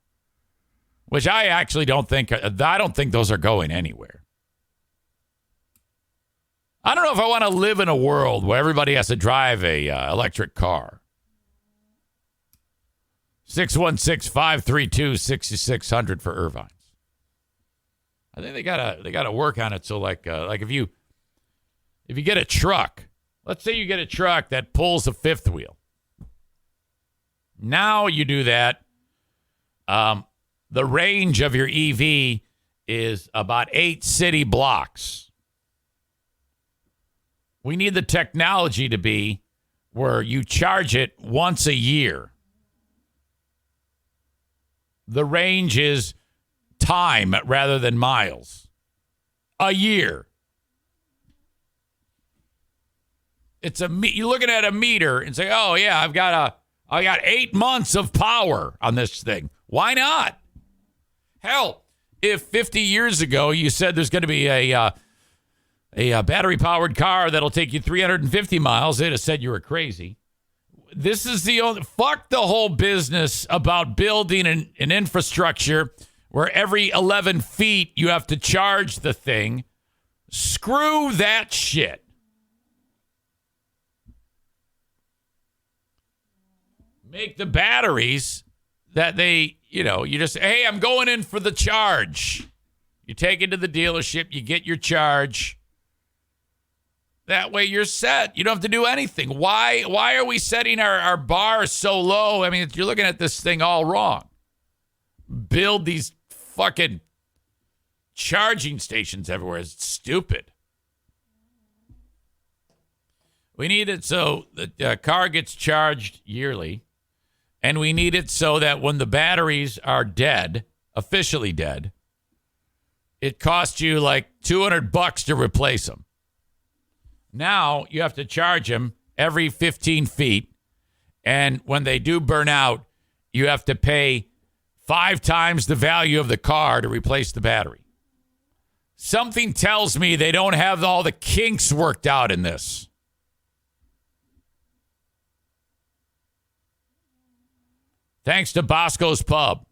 E: which I actually don't think those are going anywhere. I don't know if I want to live in a world where everybody has to drive a electric car. 616-532-6600 for Irvine's. I think they gotta work on it. So like if you get a truck, let's say you get a truck that pulls a fifth wheel. Now you do that. The range of your EV is about 8 city blocks. We need the technology to be where you charge it once a year. The range is time rather than miles. A year. You're looking at a meter and say, "Oh yeah, I got 8 months of power on this thing." Why not? Hell, if 50 years ago you said there's going to be a battery-powered car that'll take you 350 miles, they'd have said you were crazy. This is fuck the whole business about building an infrastructure where every 11 feet you have to charge the thing. Screw that shit. Make the batteries that you just, hey, I'm going in for the charge. You take it to the dealership, you get your charge. That way you're set. You don't have to do anything. Why are we setting our bar so low? I mean, you're looking at this thing all wrong. Build these fucking charging stations everywhere. It's stupid. We need it so the car gets charged yearly. And we need it so that when the batteries are dead, officially dead, it costs you like $200 to replace them. Now you have to charge them every 15 feet. And when they do burn out, you have to pay 5 times the value of the car to replace the battery. Something tells me they don't have all the kinks worked out in this. Thanks to Bosco's Pub.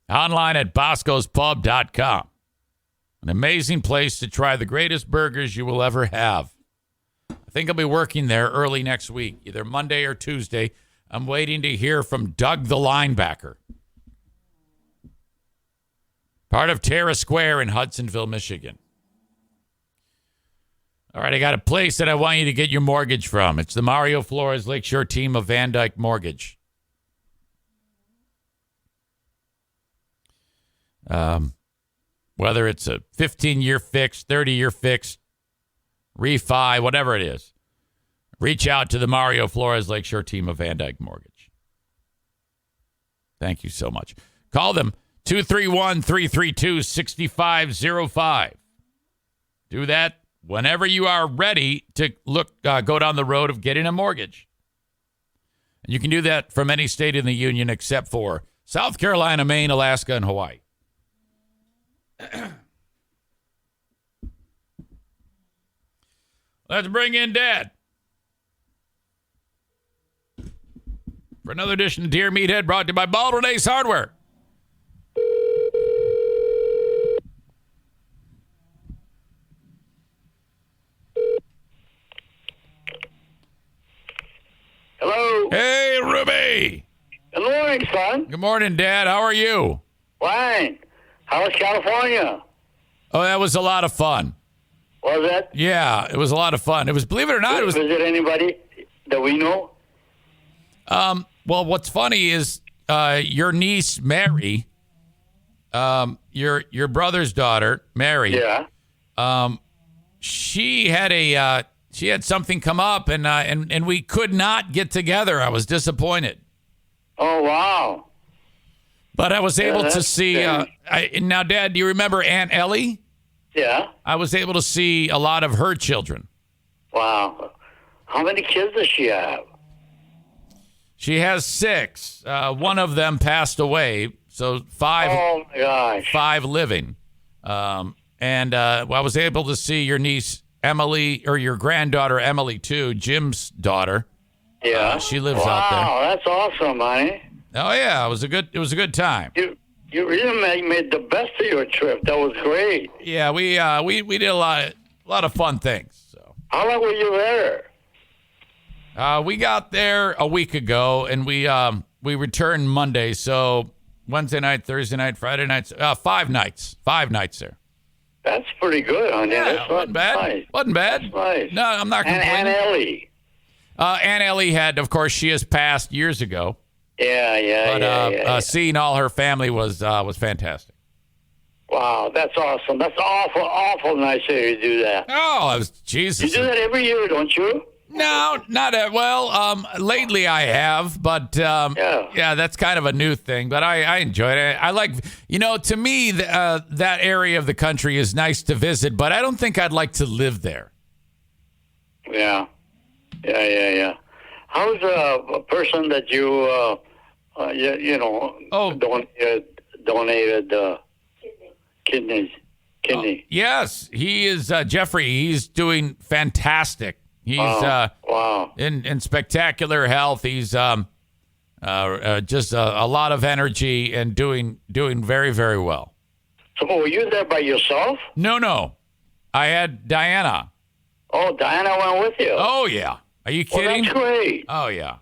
E: Online at boscospub.com. An amazing place to try the greatest burgers you will ever have. I think I'll be working there early next week, either Monday or Tuesday. I'm waiting to hear from Doug the linebacker. Part of Terra Square in Hudsonville, Michigan. All right, I got a place that I want you to get your mortgage from. It's the Mario Flores Lakeshore team of Van Dyke Mortgage. Whether it's a 15-year fixed, 30-year fixed, refi, whatever it is, reach out to the Mario Flores Lakeshore team of Van Dyke Mortgage. Thank you so much. Call them 231-332-6505. Do that whenever you are ready to go down the road of getting a mortgage. You can do that from any state in the union except for South Carolina, Maine, Alaska, and Hawaii. Let's bring in Dad for another edition of Dear Meathead, brought to you by Baldwin Ace Hardware.
A: Hello.
E: Hey, Ruby.
A: Good morning, son.
E: Good morning, Dad. How are you?
A: Fine. How was California?
E: Oh, that was a lot of fun.
A: Was it?
E: Yeah, it was a lot of fun. It was, believe it or not, it was.
A: Visit anybody that we know?
E: Well, what's funny is your niece Mary, your brother's daughter Mary.
A: Yeah.
E: She had something come up, and we could not get together. I was disappointed.
A: Oh wow!
E: But I was able to see.
A: strange.
E: Now, Dad, do you remember Aunt Ellie?
A: Yeah.
E: I was able to see a lot of her children.
A: Wow. How many kids does she have?
E: She has 6. One of them passed away, so 5.
A: Oh my gosh!
E: 5 living. I was able to see your niece Emily, or your granddaughter Emily too, Jim's daughter.
A: Yeah.
E: She lives out there.
A: Wow, that's awesome, honey.
E: Oh yeah, it was a good time.
A: You really made the best of your trip. That was great.
E: Yeah, we did a lot of fun things. So.
A: How long were you there?
E: We got there a week ago, and we returned Monday. So Wednesday night, Thursday night, Friday night, 5 nights. 5 nights there.
A: That's pretty good, honey.
E: Yeah,
A: That's
E: wasn't bad.
A: Nice.
E: Wasn't bad.
A: That's nice.
E: No, I'm not complaining.
A: And Aunt Ellie.
E: Aunt Ellie had, of course, she has passed years ago.
A: Yeah.
E: But seeing all her family was fantastic.
A: Wow, that's awesome. That's awful nice of you to do that.
E: Oh, it was Jesus.
A: You do that every year, don't you?
E: No, not well. Lately I have, but yeah, that's kind of a new thing. But I enjoyed it. I like, to me, that area of the country is nice to visit, but I don't think I'd like to live there.
A: Yeah. How's a person that you donated kidney?
E: Yes, he is Jeffrey. He's doing fantastic. He's
A: wow.
E: in spectacular health. He's just a lot of energy and doing very, very well.
A: So were you there by yourself?
E: No. I had Diana.
A: Oh, Diana went with you.
E: Oh yeah. Are you kidding?
A: Well, that's great.
E: Oh yeah.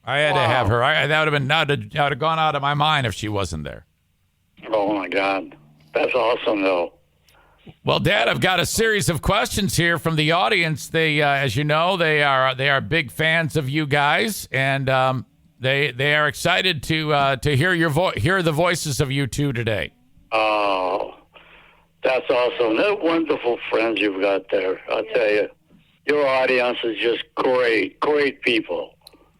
E: I had to have her. That would have gone out of my mind if she wasn't there.
A: Oh my God, that's awesome though.
E: Well, Dad, I've got a series of questions here from the audience. They, as you know, they are big fans of you guys, and they are excited to hear the voices of you two today.
A: Oh, that's awesome. They're wonderful friends you've got there. I'll tell you, your audience is just great people.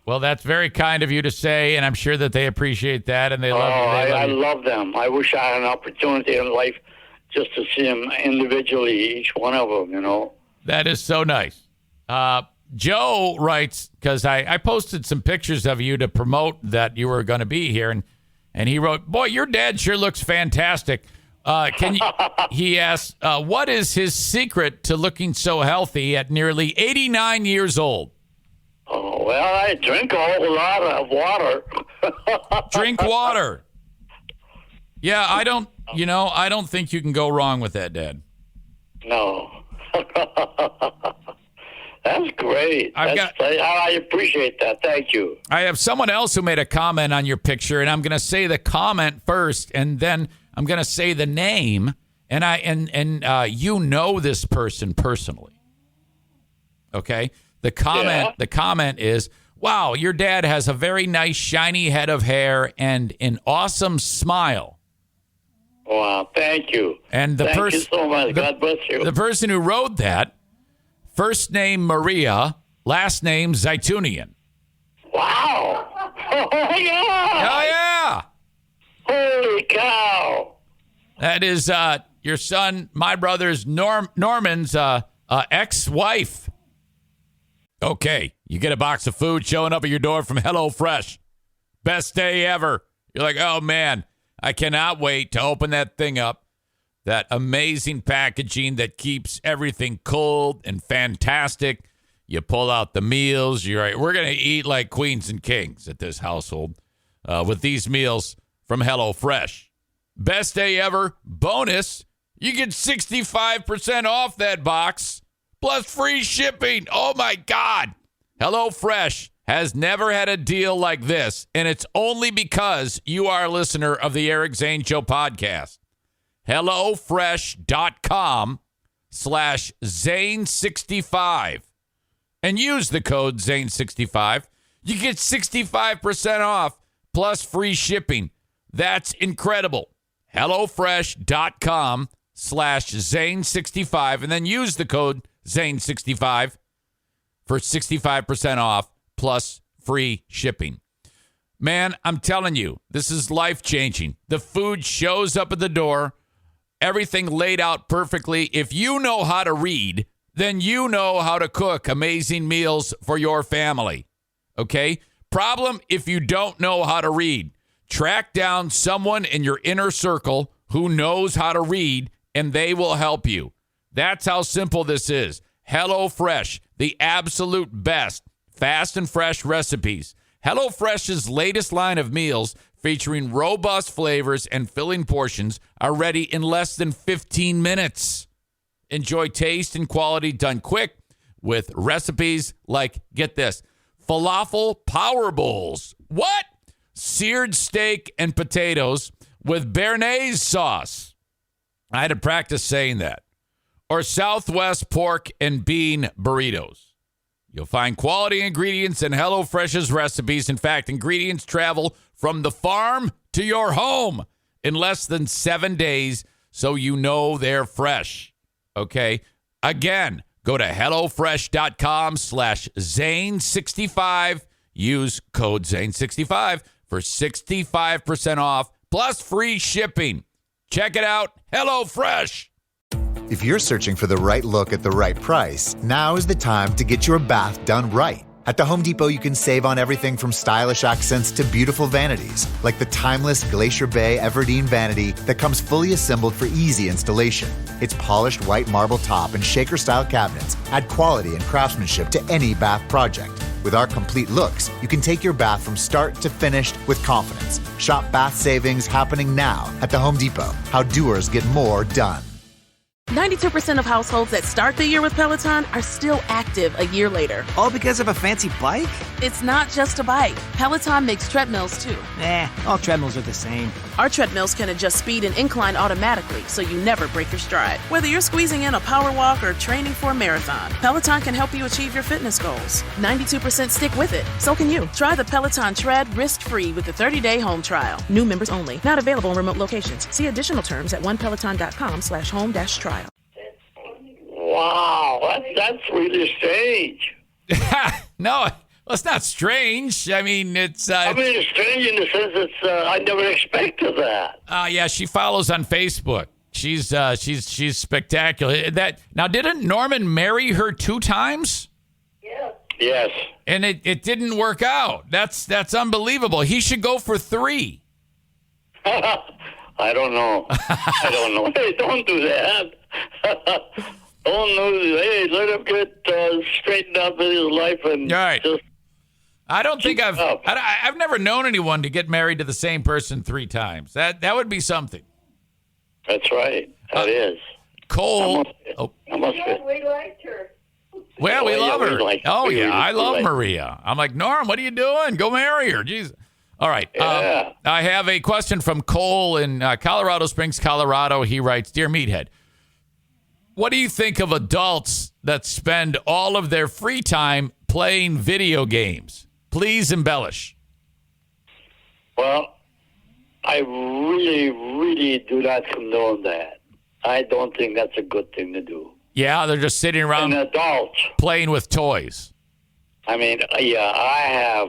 E: Well, that's very kind of you to say, and I'm sure that they appreciate that, and they love you.
A: I love them. I wish I had an opportunity in life just to see them individually, each one of them,
E: That is so nice. Joe writes, because I posted some pictures of you to promote that you were going to be here, and he wrote, boy, your dad sure looks fantastic. He asked, what is his secret to looking so healthy at nearly 89 years old?
A: Oh, well, I drink a whole lot of water.
E: Drink water. Yeah, I don't think you can go wrong with that, Dad.
A: No. That's great. I appreciate that. Thank you.
E: I have someone else who made a comment on your picture, and I'm going to say the comment first, and then I'm going to say the name, and you know this person personally. Okay? The comment is, wow, your dad has a very nice shiny head of hair and an awesome smile.
A: Wow, thank you.
E: And
A: thank you so much. God bless you.
E: The person who wrote that, first name Maria, last name Zaitunian.
A: Wow. Oh, my God.
E: Oh, yeah.
A: Holy cow.
E: That is your son, my brother's Norman's ex-wife. Okay, you get a box of food showing up at your door from HelloFresh. Best day ever. You're like, oh, man, I cannot wait to open that thing up. That amazing packaging that keeps everything cold and fantastic. You pull out the meals. You're right. We're going to eat like queens and kings at this household with these meals from HelloFresh. Best day ever. Bonus, you get 65% off that box plus free shipping. Oh, my God. HelloFresh has never had a deal like this, and it's only because you are a listener of the Eric Zane Show podcast. HelloFresh.com/Zane65 and use the code Zane65. You get 65% off plus free shipping. That's incredible. HelloFresh.com/Zane65 and then use the code Zane65 for 65% off plus free shipping. Man, I'm telling you, this is life-changing. The food shows up at the door. Everything laid out perfectly. If you know how to read, then you know how to cook amazing meals for your family. Okay? Problem if you don't know how to read. Track down someone in your inner circle who knows how to read, and they will help you. That's how simple this is. HelloFresh, the absolute best fast and fresh recipes. HelloFresh's latest line of meals featuring robust flavors and filling portions are ready in less than 15 minutes. Enjoy taste and quality done quick with recipes like, get this, falafel power bowls. What? Seared steak and potatoes with béarnaise sauce. I had to practice saying that. Or Southwest pork and bean burritos. You'll find quality ingredients in HelloFresh's recipes. In fact, ingredients travel from the farm to your home in less than 7 days, so you know they're fresh. Okay? Again, go to HelloFresh.com/Zane65. Use code Zane65 for 65% off plus free shipping. Check it out. HelloFresh.
B: If you're searching for the right look at the right price, now is the time to get your bath done right. At the Home Depot, you can save on everything from stylish accents to beautiful vanities, like the timeless Glacier Bay Everdeen vanity that comes fully assembled for easy installation. Its polished white marble top and shaker-style cabinets add quality and craftsmanship to any bath project. With our complete looks, you can take your bath from start to finished with confidence. Shop bath savings happening now at the Home Depot. How doers get more done.
C: 92% of households that start the year with Peloton are still active a year later.
W: All because of a fancy bike?
C: It's not just a bike. Peloton makes treadmills too.
W: All treadmills are the same.
C: Our treadmills can adjust speed and incline automatically, so you never break your stride. Whether you're squeezing in a power walk or training for a marathon, Peloton can help you achieve your fitness goals. 92% stick with it. So can you. Try the Peloton Tread risk-free with a 30-day home trial. New members only. Not available in remote locations. See additional terms at onepeloton.com/home-trial.
A: Wow, that's really strange.
E: No, well, it's not strange. I mean, it's...
A: I mean, it's strange in the sense it's... I never expected that.
E: Yeah, she follows on Facebook. She's spectacular. Now, didn't Norman marry her 2 times?
A: Yes.
E: And it didn't work out. That's unbelievable. He should go for 3.
A: I don't know. Hey, don't do that. Don't know. Hey, let him get straightened out with his life and just...
E: I don't think I've never known anyone to get married to the same person 3 times. That would be something.
A: That's right. That is.
E: Cole.
A: I must be.
U: We liked her.
E: Well, we love her. I love
A: like
E: Maria. I'm like, Norm, what are you doing? Go marry her. Jesus. All right.
A: Yeah.
E: I have a question from Cole in Colorado Springs, Colorado. He writes, Dear Meathead, what do you think of adults that spend all of their free time playing video games? Please embellish.
A: Well, I really, really do not condone that. I don't think that's a good thing to do.
E: Yeah, they're just sitting around
A: An adult
E: playing with toys.
A: I mean, yeah, I have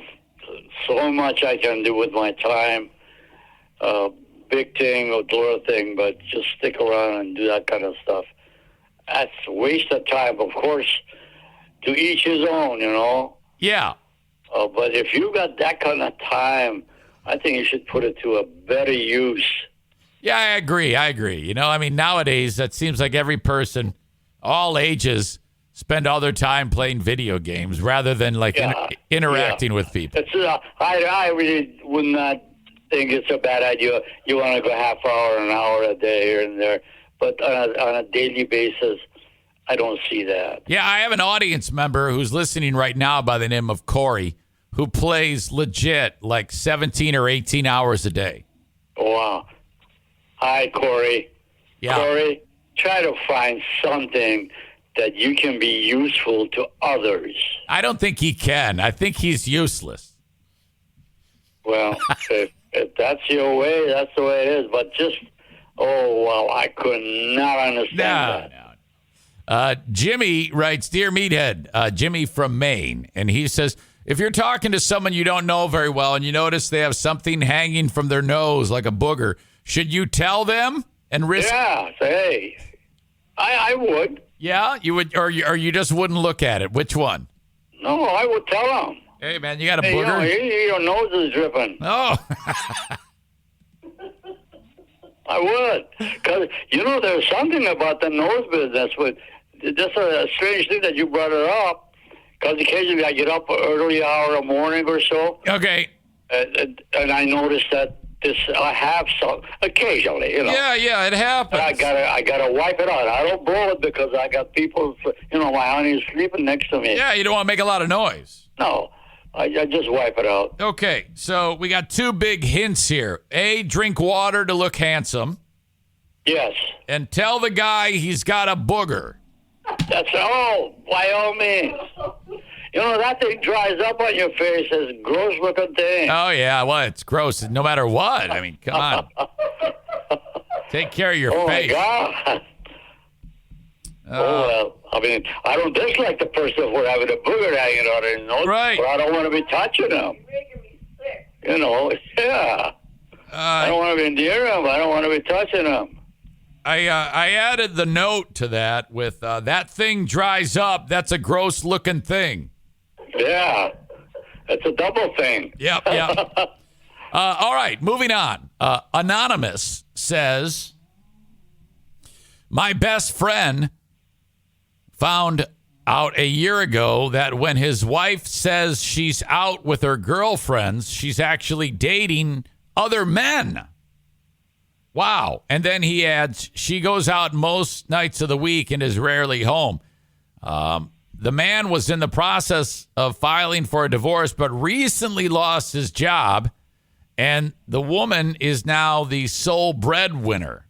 A: so much I can do with my time. Big thing or little thing, but just stick around and do that kind of stuff. That's a waste of time. Of course, to each his own, you know.
E: Yeah.
A: But if you got that kind of time, I think you should put it to a better use.
E: Yeah, I agree. You know, I mean, nowadays, it seems like every person, all ages, spend all their time playing video games rather than, like, interacting with people.
A: It's, I really would not think it's a bad idea. You want to go half hour, an hour a day here and there. But on a daily basis, I don't see that.
E: Yeah, I have an audience member who's listening right now by the name of Corey, who plays legit like 17 or 18 hours a day.
A: Wow. Hi, Corey.
E: Yeah.
A: Corey, try to find something that you can be useful to others.
E: I don't think he can. I think he's useless.
A: Well, if that's your way, that's the way it is. But just, I could not understand that.
E: Jimmy writes, Dear Meathead, Jimmy from Maine, and he says, if you're talking to someone you don't know very well and you notice they have something hanging from their nose like a booger, should you tell them and risk?
A: Yeah, say, hey, I would.
E: Yeah, you would, or you just wouldn't look at it. Which one?
A: No, I would tell them.
E: Hey, man, you got a booger?
A: Your nose is dripping.
E: Oh.
A: I would. Because, there's something about the nose business. That's a strange thing that you brought it up. Because occasionally I get up early hour of the morning or so.
E: Okay.
A: And I notice that I have some occasionally,
E: Yeah, it happens.
A: I gotta wipe it out. I don't blow it because I got people, my honey is sleeping next to me.
E: Yeah, you don't want to make a lot of noise.
A: No, I just wipe it out.
E: Okay, so we got two big hints here. A, drink water to look handsome.
A: Yes.
E: And tell the guy he's got a booger.
A: That's by all means. That thing dries up on your face. It's a gross looking thing.
E: Oh, yeah. Well, it's gross no matter what. I mean, come on. Take care of your face.
A: Oh, my God. I mean, I don't dislike the person for having a booger hanging on his nose.
E: Right.
A: But I don't want to be touching him. You're making me sick. Yeah. I don't want to be near him. I don't want to be touching him.
E: I added the note to that with that thing dries up. That's a gross looking thing.
A: Yeah. It's a double thing.
E: Yep. All right, moving on. Anonymous says, my best friend found out a year ago that when his wife says she's out with her girlfriends, she's actually dating other men. Wow. And then he adds, she goes out most nights of the week and is rarely home. The man was in the process of filing for a divorce, but recently lost his job. And the woman is now the sole breadwinner.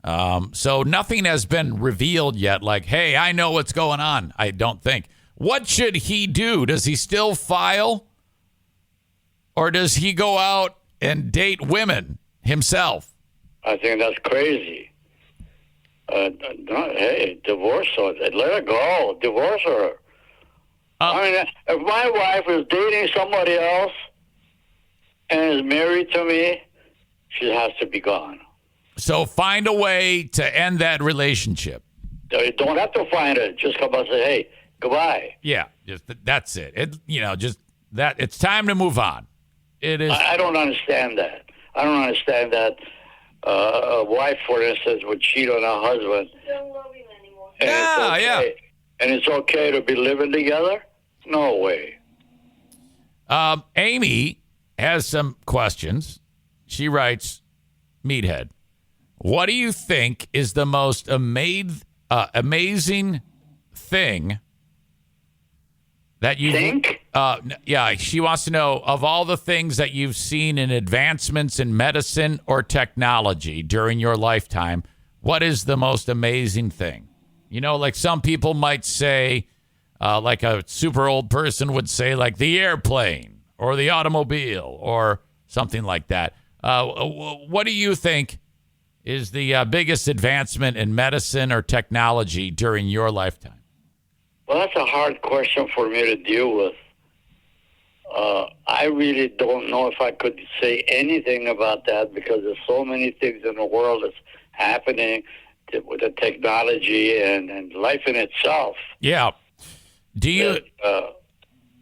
E: So nothing has been revealed yet. Like, hey, I know what's going on. I don't think. What should he do? Does he still file? Or does he go out and date women himself?
A: I think that's crazy. Hey, divorce her. Let her go. Divorce her. I mean, if my wife is dating somebody else and is married to me, she has to be gone.
E: So find a way to end that relationship.
A: You don't have to find it. Just come and say, hey, goodbye.
E: Yeah, that's it. Just that. It's time to move on. It is.
A: I don't understand that. I don't understand that. A wife, for instance, would cheat on her husband. Don't love him anymore. Yeah. And it's okay to be living together? No way.
E: Amy has some questions. She writes, Meathead, what do you think is the most amazing thing that you think? She wants to know, of all the things that you've seen in advancements in medicine or technology during your lifetime, what is the most amazing thing? Like some people might say, like a super old person would say, like the airplane or the automobile or something like that. What do you think is the biggest advancement in medicine or technology during your lifetime?
A: Well, that's a hard question for me to deal with. I really don't know if I could say anything about that because there's so many things in the world that's happening with the technology and life in itself.
E: Yeah. Do you?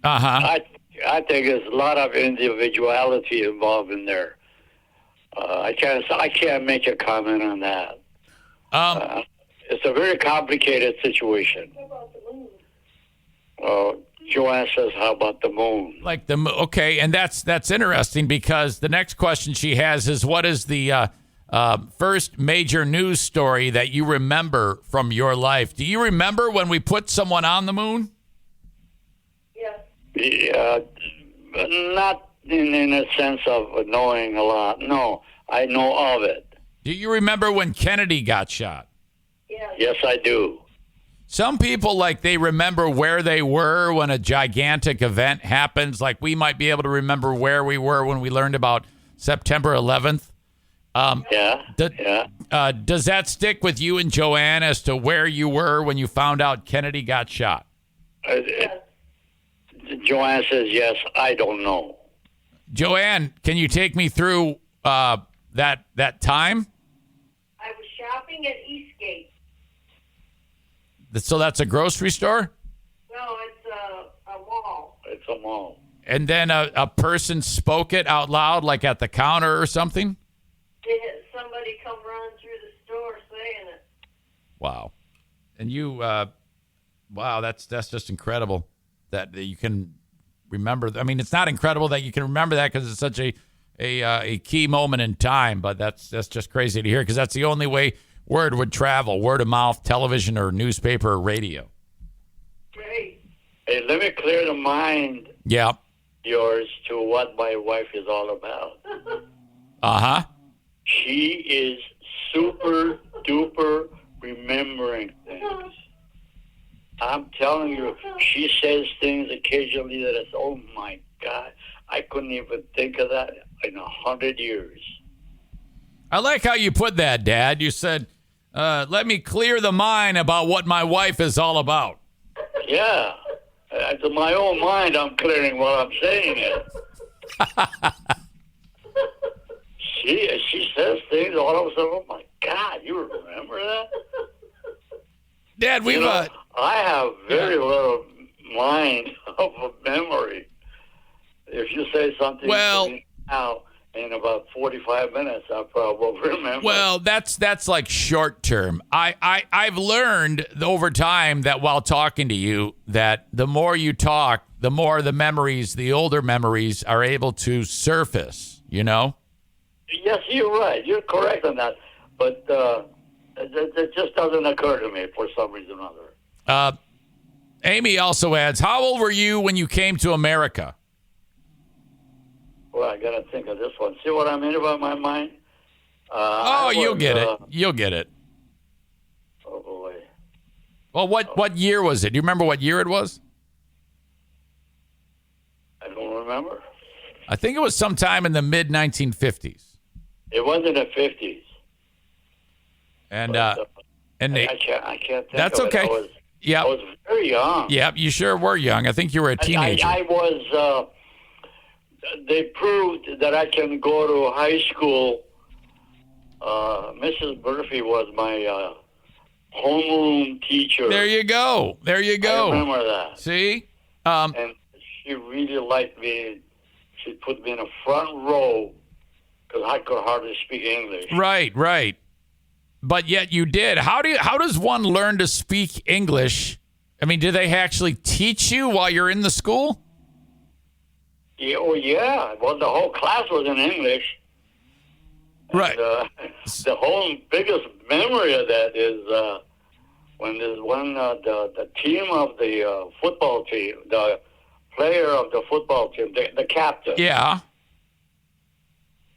A: I think there's a lot of individuality involved in there. I can't make a comment on that. It's a very complicated situation. Joanne says, "How about the moon?"
E: Like okay, and that's interesting because the next question she has is, "What is the first major news story that you remember from your life?" Do you remember when we put someone on the moon?
A: Yeah, not in a sense of knowing a lot. No, I know of it.
E: Do you remember when Kennedy got shot?
A: Yes, I do.
E: Some people, they remember where they were when a gigantic event happens. Like, we might be able to remember where we were when we learned about September 11th. Does that stick with you and Joanne as to where you were when you found out Kennedy got shot?
A: Joanne says, yes, I don't know.
E: Joanne, can you take me through that time?
F: I was shopping at Eastgate.
E: So that's a grocery store?
F: No, it's a mall.
A: It's a mall.
E: And then a person spoke it out loud, like at the counter or something?
F: They had somebody come running through the store saying it.
E: Wow. And you, wow, that's just incredible that you can remember. I mean, it's not incredible that you can remember that because it's such a key moment in time, but that's just crazy to hear because that's the only way word would travel, word of mouth, television or newspaper or radio.
F: Great.
A: Hey, let me clear the mind yours to what my wife is all about.
E: Uh-huh.
A: She is super duper remembering things. I'm telling you, she says things occasionally that it's, oh my God, I couldn't even think of that in 100 years.
E: I like how you put that, Dad. You said, let me clear the mind about what my wife is all about.
A: Yeah. To my own mind, I'm clearing what I'm saying it. She says things all of a sudden, oh my God, you remember that?
E: Dad,
A: I have very little mind of a memory. If you say something to me now, in about 45 minutes, I probably will remember.
E: Well, that's like short term. I've learned over time that while talking to you, that the more you talk, the more the memories, the older memories, are able to surface, you know?
A: Yes, you're right. You're correct on that. But it just doesn't occur to me for some reason or other.
E: Amy also adds, how old were you when you came to America?
A: Well, I got to think of this one. See what I mean about my mind?
E: You'll get it. You'll get it.
A: Oh, boy.
E: Well, what year was it? Do you remember what year it was?
A: I don't remember.
E: I think it was sometime in the mid-1950s.
A: It was in the 50s.
E: And
A: I can't think
E: that's
A: of
E: okay.
A: It. I was very young.
E: Yeah, you sure were young. I think you were a teenager.
A: I was... they proved that I can go to high school. Mrs. Murphy was my homeroom teacher.
E: There you go.
A: I remember that.
E: See?
A: And she really liked me. She put me in the front row because I could hardly speak English.
E: Right. But yet you did. How does one learn to speak English? I mean, do they actually teach you while you're in the school?
A: Yeah, yeah. Well, the whole class was in English.
E: Right.
A: And, the whole biggest memory of that is when the team of the football team, the player of the football team, the captain.
E: Yeah.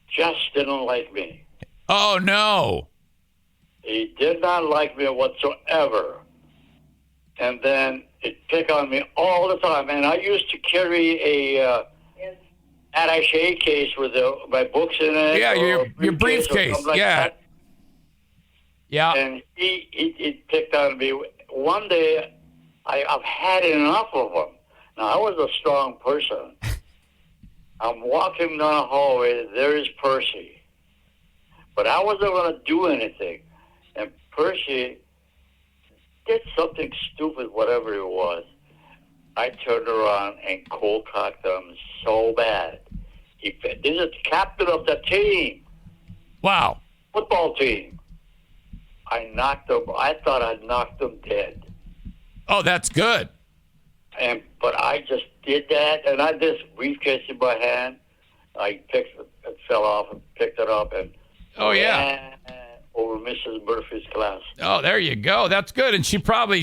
A: Just didn't like me.
E: Oh, no.
A: He did not like me whatsoever. And then he'd pick on me all the time. And I used to carry a attaché case with my books in it.
E: Yeah, your briefcase.
A: Like that.
E: Yeah.
A: And he picked on me. One day, I've had enough of him. Now, I was a strong person. I'm walking down the hallway. There is Percy. But I wasn't going to do anything. And Percy did something stupid, whatever it was. I turned around and cold cocked him so bad. This is the captain of the team.
E: Wow.
A: Football team. I knocked him. I thought I'd knocked him dead.
E: Oh, that's good.
A: But I just did that, and I had this briefcase in my hand. I picked it, fell off, and picked it up, and ran over Mrs. Murphy's class.
E: Oh, there you go. That's good. And she probably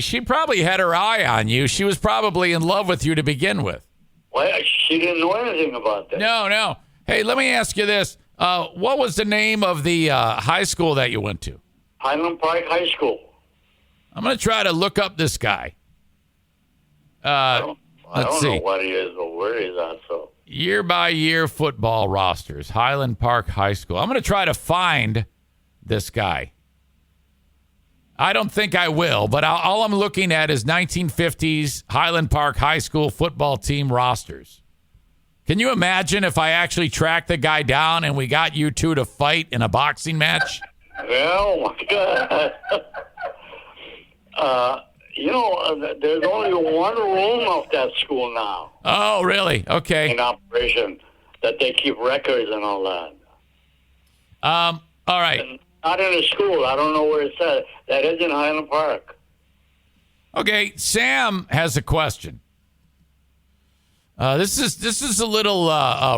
E: had her eye on you. She was probably in love with you to begin with.
A: Well, she didn't know anything about that.
E: No. Hey, let me ask you this. What was the name of the high school that you went to?
A: Highland Park High School.
E: I'm going to try to look up this guy.
A: I don't
E: see.
A: know what he is or where he's at, so.
E: Year-by-year football rosters. Highland Park High School. I'm going to try to find this guy. I don't think I will, but all I'm looking at is 1950s Highland Park High School football team rosters. Can you imagine if I actually tracked the guy down and we got you two to fight in a boxing match?
A: Oh, my God. There's only one room of that school now.
E: Oh, really? Okay.
A: In operation, that they keep records and all that.
E: All right.
A: And not in a school. I don't know where it's at. That is in Highland Park.
E: Okay, Sam has a question. This is a little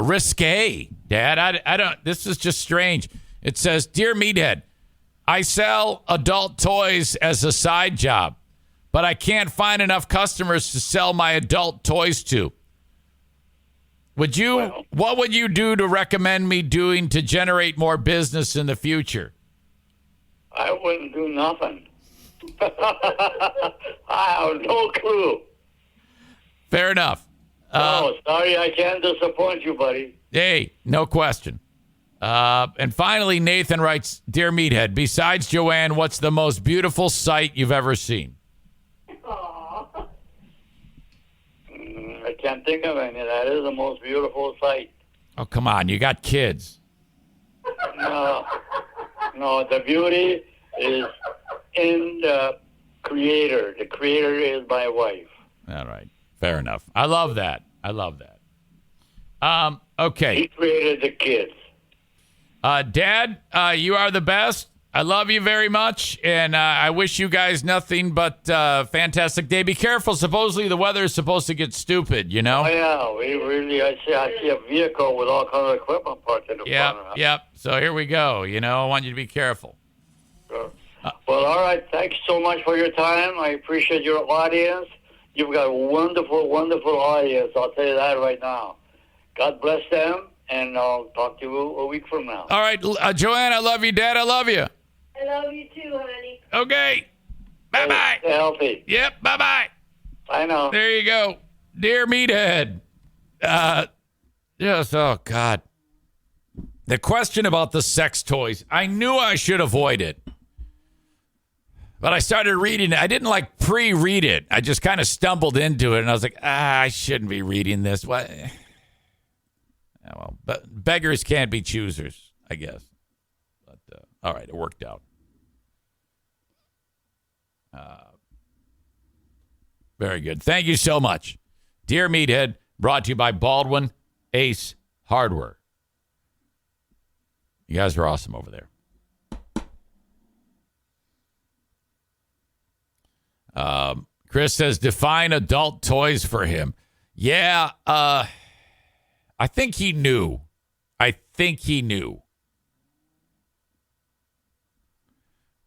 E: risque, Dad. I don't. This is just strange. It says, "Dear Meathead, I sell adult toys as a side job, but I can't find enough customers to sell my adult toys to. What would you do to recommend me doing to generate more business in the future?"
A: I wouldn't do nothing. I have no clue.
E: Fair enough.
A: Sorry, I can't disappoint you, buddy.
E: Hey, no question. And finally, Nathan writes, "Dear Meathead, besides Joanne, what's the most beautiful sight you've ever seen?"
A: I can't think of any. That is the most beautiful sight.
E: Oh, come on. You got kids.
A: No, the beauty is in the creator. The creator is my wife.
E: All right. Fair enough. I love that. Okay.
A: He created the kids.
E: Dad, you are the best. I love you very much, and I wish you guys nothing but fantastic day. Be careful. Supposedly the weather is supposed to get stupid, you know?
A: Oh, yeah. I see a vehicle with all kinds of equipment parked in the front.
E: Yep. So here we go. I want you to be careful.
A: Sure. Well, all right. Thanks so much for your time. I appreciate your audience. You've got a wonderful, wonderful audience. I'll tell you that right now. God bless them, and I'll talk to you a week from now.
E: All right. Joanne, I love you. Dad, I love you.
F: I love you too, honey.
E: Okay. Bye-bye.
A: Stay healthy.
E: Yep. Bye-bye.
A: I know.
E: There you go. Dear Meathead. Yes. Oh, God. The question about the sex toys, I knew I should avoid it. But I started reading it. I didn't pre-read it. I just kind of stumbled into it, and I was like, I shouldn't be reading this. What? Well, but beggars can't be choosers, I guess. But all right, it worked out. Very good. Thank you so much. Dear Meathead, brought to you by Baldwin Ace Hardware. You guys are awesome over there. Chris says, define adult toys for him. Yeah, I think he knew.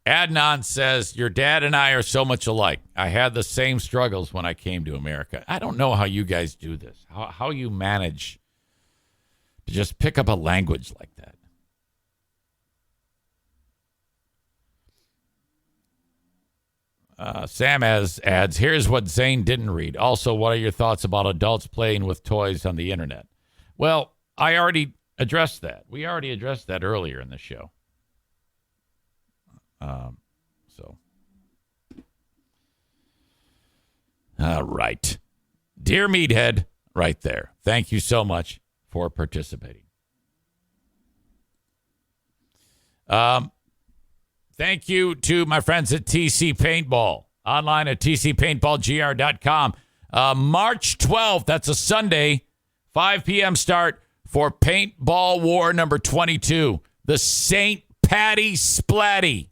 E: Adnan says, your dad and I are so much alike. I had the same struggles when I came to America. I don't know how you guys do this, how you manage to just pick up a language like that. Sam adds, here's what Zane didn't read. Also, what are your thoughts about adults playing with toys on the internet? Well, I already addressed that. We already addressed that earlier in the show. All right. Dear Meathead, right there. Thank you so much for participating. Thank you to my friends at TC Paintball. Online at tcpaintballgr.com. March 12th, that's a Sunday, 5 p.m. start for Paintball War number 22, the St. Patty Splatty.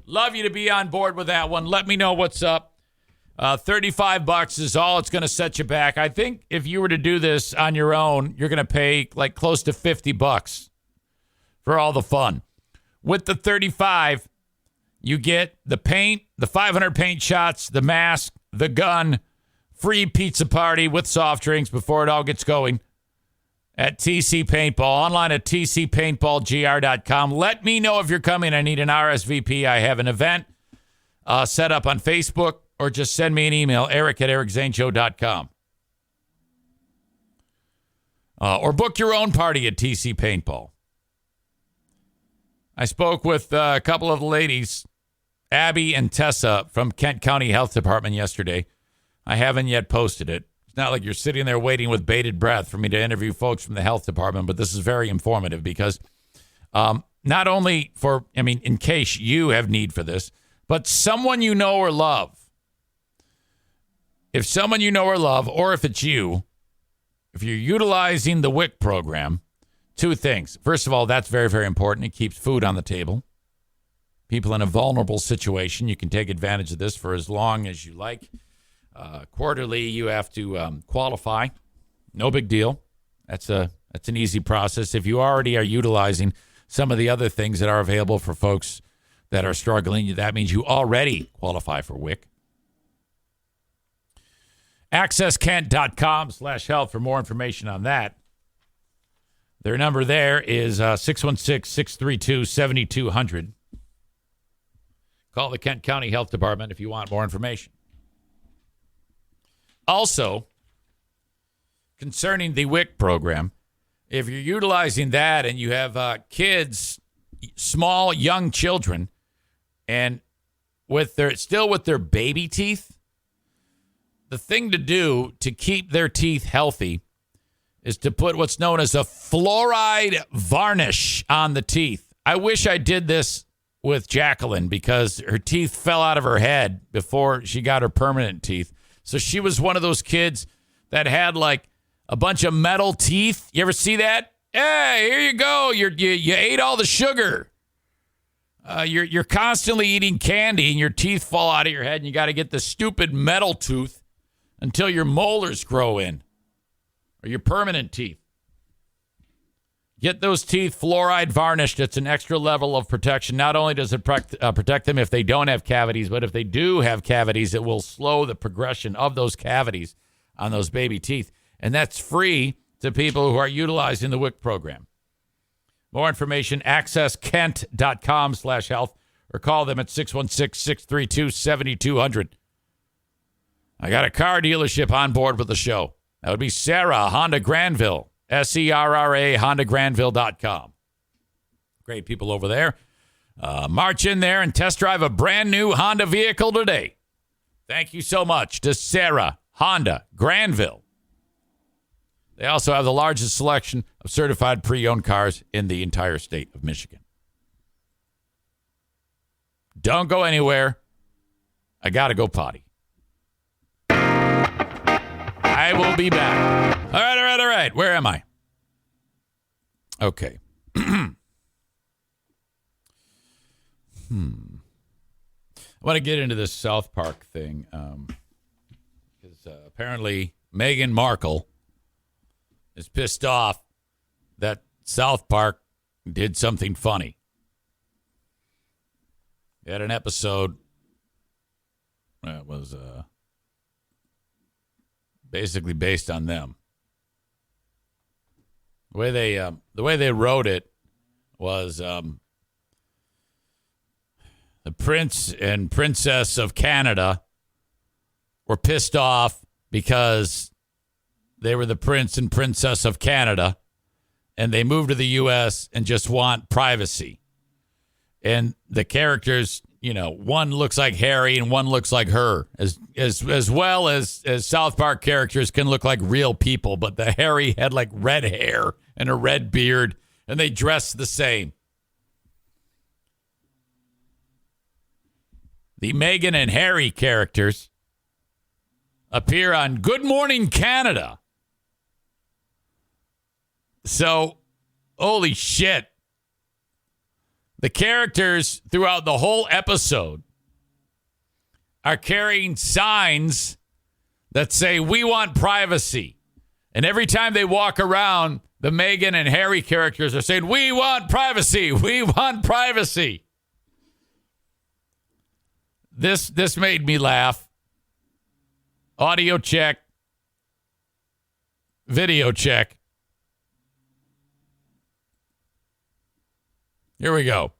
E: Love you to be on board with that one. Let me know what's up. $35 is all it's going to set you back. I think if you were to do this on your own, you're going to pay like close to $50 for all the fun. With the 35, you get the paint, the 500 paint shots, the mask, the gun, free pizza party with soft drinks before it all gets going at TC Paintball. Online at tcpaintballgr.com. Let me know if you're coming. I need an RSVP. I have an event set up on Facebook, or just send me an email, eric@ericzaneshow.com. Or book your own party at TC Paintball. I spoke with a couple of the ladies, Abby and Tessa from Kent County Health Department yesterday. I haven't yet posted it. It's not like you're sitting there waiting with bated breath for me to interview folks from the health department, but this is very informative because not only in case you have need for this, but someone you know or love. If someone you know or love, or if it's you, if you're utilizing the WIC program, two things. First of all, that's very, very important. It keeps food on the table. People in a vulnerable situation, you can take advantage of this for as long as you like. Quarterly, you have to qualify. No big deal. That's an easy process. If you already are utilizing some of the other things that are available for folks that are struggling, that means you already qualify for WIC. AccessKent.com/health for more information on that. Their number there is 616-632-7200. Call the Kent County Health Department if you want more information. Also, concerning the WIC program, if you're utilizing that and you have kids, small, young children, and with their baby teeth, the thing to do to keep their teeth healthy is to put what's known as a fluoride varnish on the teeth. I wish I did this with Jacqueline because her teeth fell out of her head before she got her permanent teeth. So she was one of those kids that had like a bunch of metal teeth. You ever see that? Hey, here you go. You ate all the sugar. You're constantly eating candy and your teeth fall out of your head and you got to get the stupid metal tooth until your molars grow in, or your permanent teeth. Get those teeth fluoride varnished. It's an extra level of protection. Not only does it protect them if they don't have cavities, but if they do have cavities, it will slow the progression of those cavities on those baby teeth. And that's free to people who are utilizing the WIC program. More information, accesskent.com/health, or call them at 616-632-7200. I got a car dealership on board with the show. That would be Sarah, Honda Granville, SERRA, HondaGranville.com. Great people over there. March in there and test drive a brand new Honda vehicle today. Thank you so much to Sarah, Honda Granville. They also have the largest selection of certified pre-owned cars in the entire state of Michigan. Don't go anywhere. I got to go potty. I will be back. All right. Where am I? Okay. I want to get into this South Park thing because apparently Meghan Markle is pissed off that South Park did something funny. They had an episode that was basically based on them. The way they wrote it was the Prince and Princess of Canada were pissed off because they were the Prince and Princess of Canada, and they moved to the U.S. and just want privacy. And the characters, one looks like Harry and one looks like her, as well as South Park characters can look like real people, but the Harry had like red hair and a red beard, and they dressed the same. The Meghan and Harry characters appear on Good Morning Canada. So, holy shit. The characters throughout the whole episode are carrying signs that say, "We want privacy." And every time they walk around, the Meghan and Harry characters are saying, "We want privacy. We want privacy." This made me laugh. Audio check. Video check. Here we go.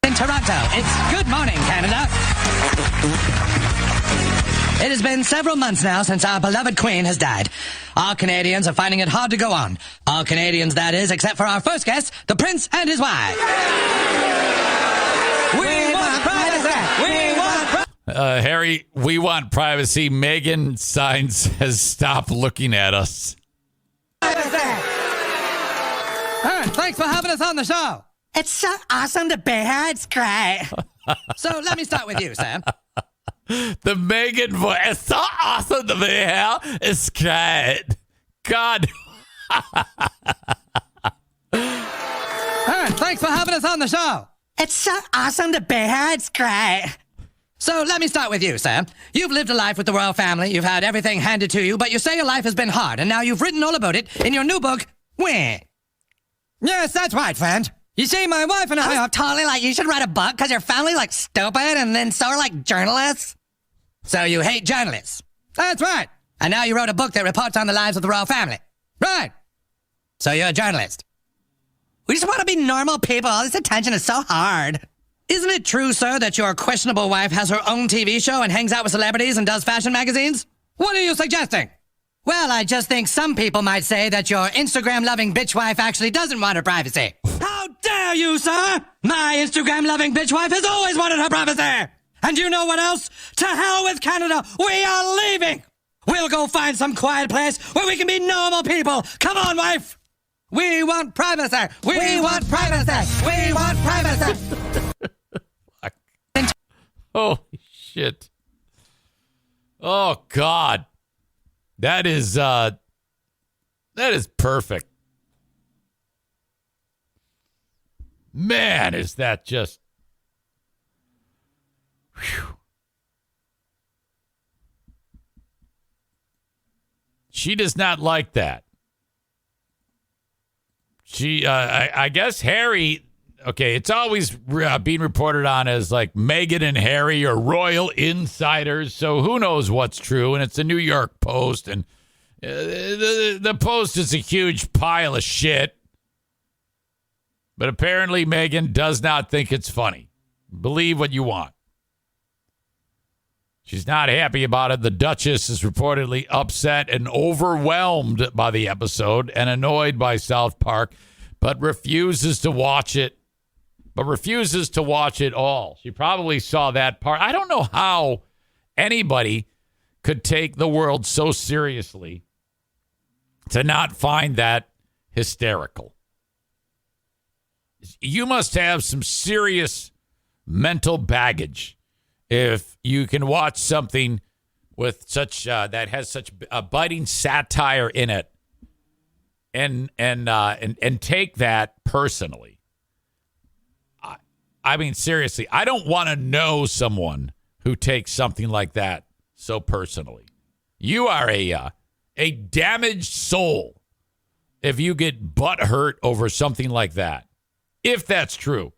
I: In Toronto, it's Good Morning Canada. It has been several months now since our beloved Queen has died. All Canadians are finding it hard to go on. All Canadians, that is, except for our first guest, the Prince and his wife. We want privacy! We want privacy!
E: Harry, we want privacy. Meghan signs has stopped looking at us.
I: Thanks for having us on the show. It's so awesome to be here. It's great. So let me start with you, Sam.
E: The Meghan voice. It's so awesome to be here. It's great. God.
I: Thanks for having us on the show. It's so awesome to be here. It's great. So let me start with you, Sam. You've lived a life with the royal family. You've had everything handed to you, but you say your life has been hard, and now you've written all about it in your new book, Wah. Yes, that's right, friend. You see, my wife and I are totally like, you should write a book because your family's like stupid, and then so are like journalists. So you hate journalists. That's right. And now you wrote a book that reports on the lives of the royal family. Right. So you're a journalist. We just want to be normal people. All this attention is so hard. Isn't it true, sir, that your questionable wife has her own TV show and hangs out with celebrities and does fashion magazines? What are you suggesting? Well, I just think some people might say that your Instagram-loving bitch wife actually doesn't want her privacy. How dare you, sir? My Instagram-loving bitch wife has always wanted her privacy. And you know what else? To hell with Canada. We are leaving. We'll go find some quiet place where we can be normal people. Come on, wife. We want privacy. We want privacy. We want privacy.
E: Holy shit. Oh, God. That is perfect. Man, is that just... Whew. She does not like that. I guess Harry... Okay, it's always being reported on as like Meghan and Harry are royal insiders, so who knows what's true, and it's the New York Post, and the Post is a huge pile of shit. But apparently Meghan does not think it's funny. Believe what you want. She's not happy about it. The Duchess is reportedly upset and overwhelmed by the episode and annoyed by South Park, but refuses to watch it. All. She probably saw that part. I don't know how anybody could take the world so seriously to not find that hysterical. You must have some serious mental baggage if you can watch something with such that has such a biting satire in it and take that personally. I mean, seriously, I don't want to know someone who takes something like that so personally. You are a damaged soul if you get butthurt over something like that. If that's true.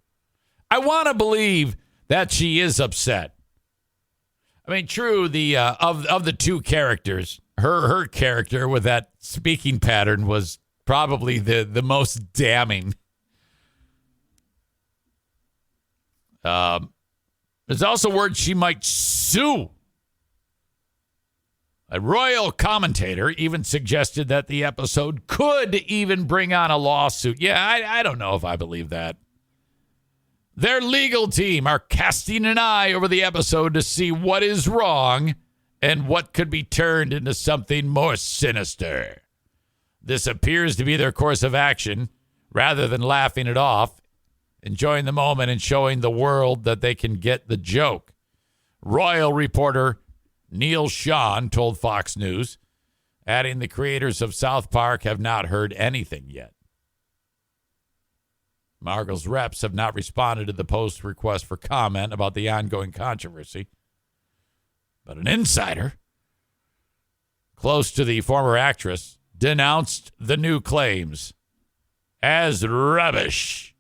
E: I want to believe that she is upset. I mean, true, the of the two characters, her character with that speaking pattern was probably the most damning. There's also word she might sue. A royal commentator even suggested that the episode could even bring on a lawsuit. Yeah, I don't know if I believe that. Their legal team are casting an eye over the episode to see what is wrong and what could be turned into something more sinister. This appears to be their course of action. Rather than laughing it off, enjoying the moment and showing the world that they can get the joke. Royal reporter Neil Sean told Fox News, adding the creators of South Park have not heard anything yet. Margle's reps have not responded to the Post's request for comment about the ongoing controversy. But an insider close to the former actress denounced the new claims as rubbish.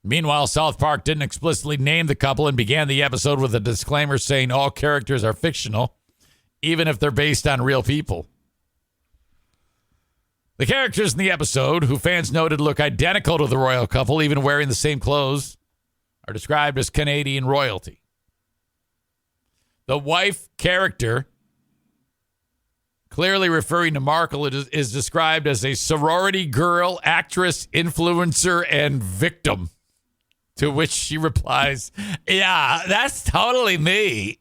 E: Meanwhile, South Park didn't explicitly name the couple and began the episode with a disclaimer saying all characters are fictional, even if they're based on real people. The characters in the episode, who fans noted look identical to the royal couple, even wearing the same clothes, are described as Canadian royalty. The wife character, clearly referring to Markle, is described as a sorority girl, actress, influencer, and victim. To which she replies, "Yeah, that's totally me."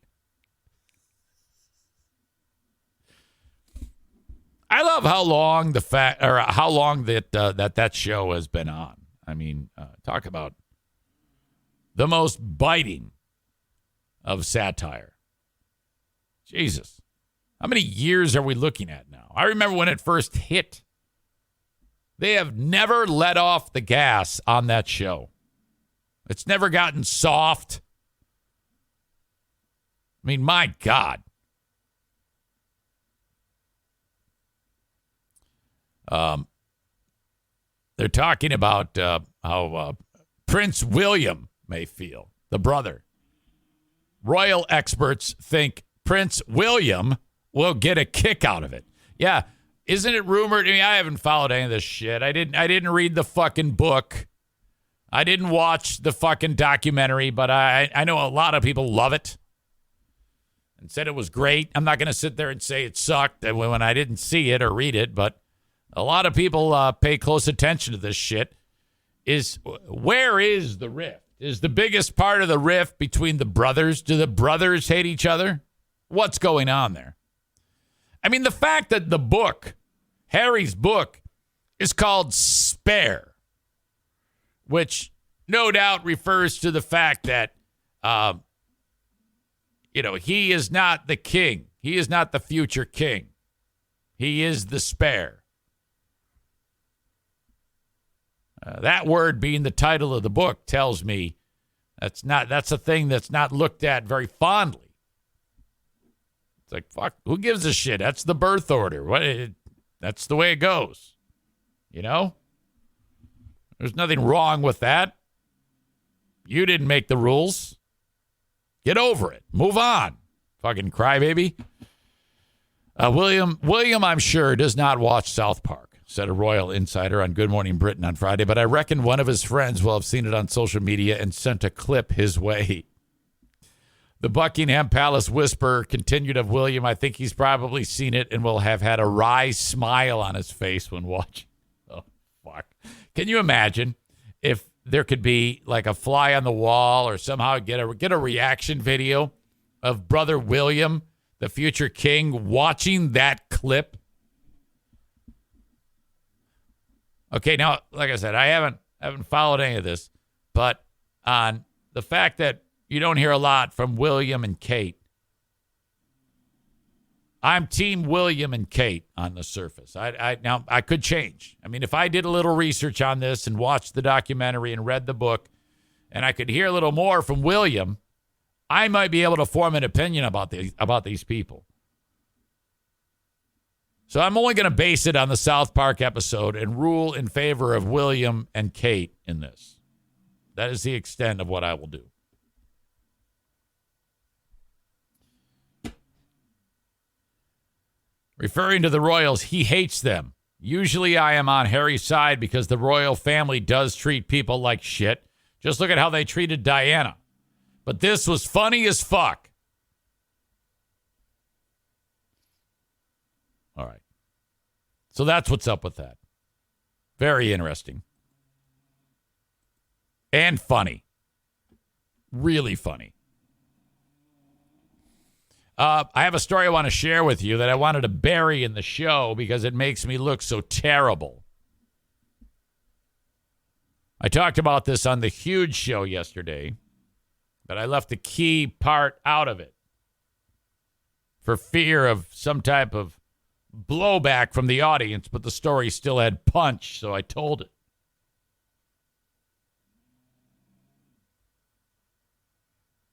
E: I love how long that show has been on. I mean, talk about the most biting of satire. Jesus, how many years are we looking at now? I remember when it first hit. They have never let off the gas on that show. It's never gotten soft. I mean, my God. They're talking about how Prince William may feel, the brother. Royal experts think Prince William will get a kick out of it. Yeah, isn't it rumored? I mean, I haven't followed any of this shit. I didn't read the fucking book. I didn't watch the fucking documentary, but I know a lot of people love it and said it was great. I'm not going to sit there and say it sucked when I didn't see it or read it, but a lot of people pay close attention to this shit. Where is the rift? Is the biggest part of the rift between the brothers? Do the brothers hate each other? What's going on there? I mean, the fact that the book, Harry's book, is called Spare, which no doubt refers to the fact that, he is not the king. He is not the future king. He is the spare. That word being the title of the book tells me that's a thing that's not looked at very fondly. It's like, fuck, who gives a shit? That's the birth order. That's the way it goes. You know? There's nothing wrong with that. You didn't make the rules. Get over it. Move on. Fucking crybaby. William, I'm sure, does not watch South Park, said a royal insider on Good Morning Britain on Friday, but I reckon one of his friends will have seen it on social media and sent a clip his way. The Buckingham Palace whisperer continued of William, I think he's probably seen it and will have had a wry smile on his face when watching. Oh, fuck. Can you imagine if there could be like a fly on the wall or somehow get a reaction video of brother William, the future king, watching that clip? Okay, now, like I said, I haven't followed any of this, but on the fact that you don't hear a lot from William and Kate, I'm team William and Kate on the surface. Now, I could change. I mean, if I did a little research on this and watched the documentary and read the book, and I could hear a little more from William, I might be able to form an opinion about these people. So I'm only going to base it on the South Park episode and rule in favor of William and Kate in this. That is the extent of what I will do. Referring to the royals, he hates them. Usually I am on Harry's side because the royal family does treat people like shit. Just look at how they treated Diana. But this was funny as fuck. All right. So that's what's up with that. Very interesting. And funny. Really funny. I have a story I want to share with you that I wanted to bury in the show because it makes me look so terrible. I talked about this on the huge show yesterday, but I left the key part out of it for fear of some type of blowback from the audience, but the story still had punch, so I told it.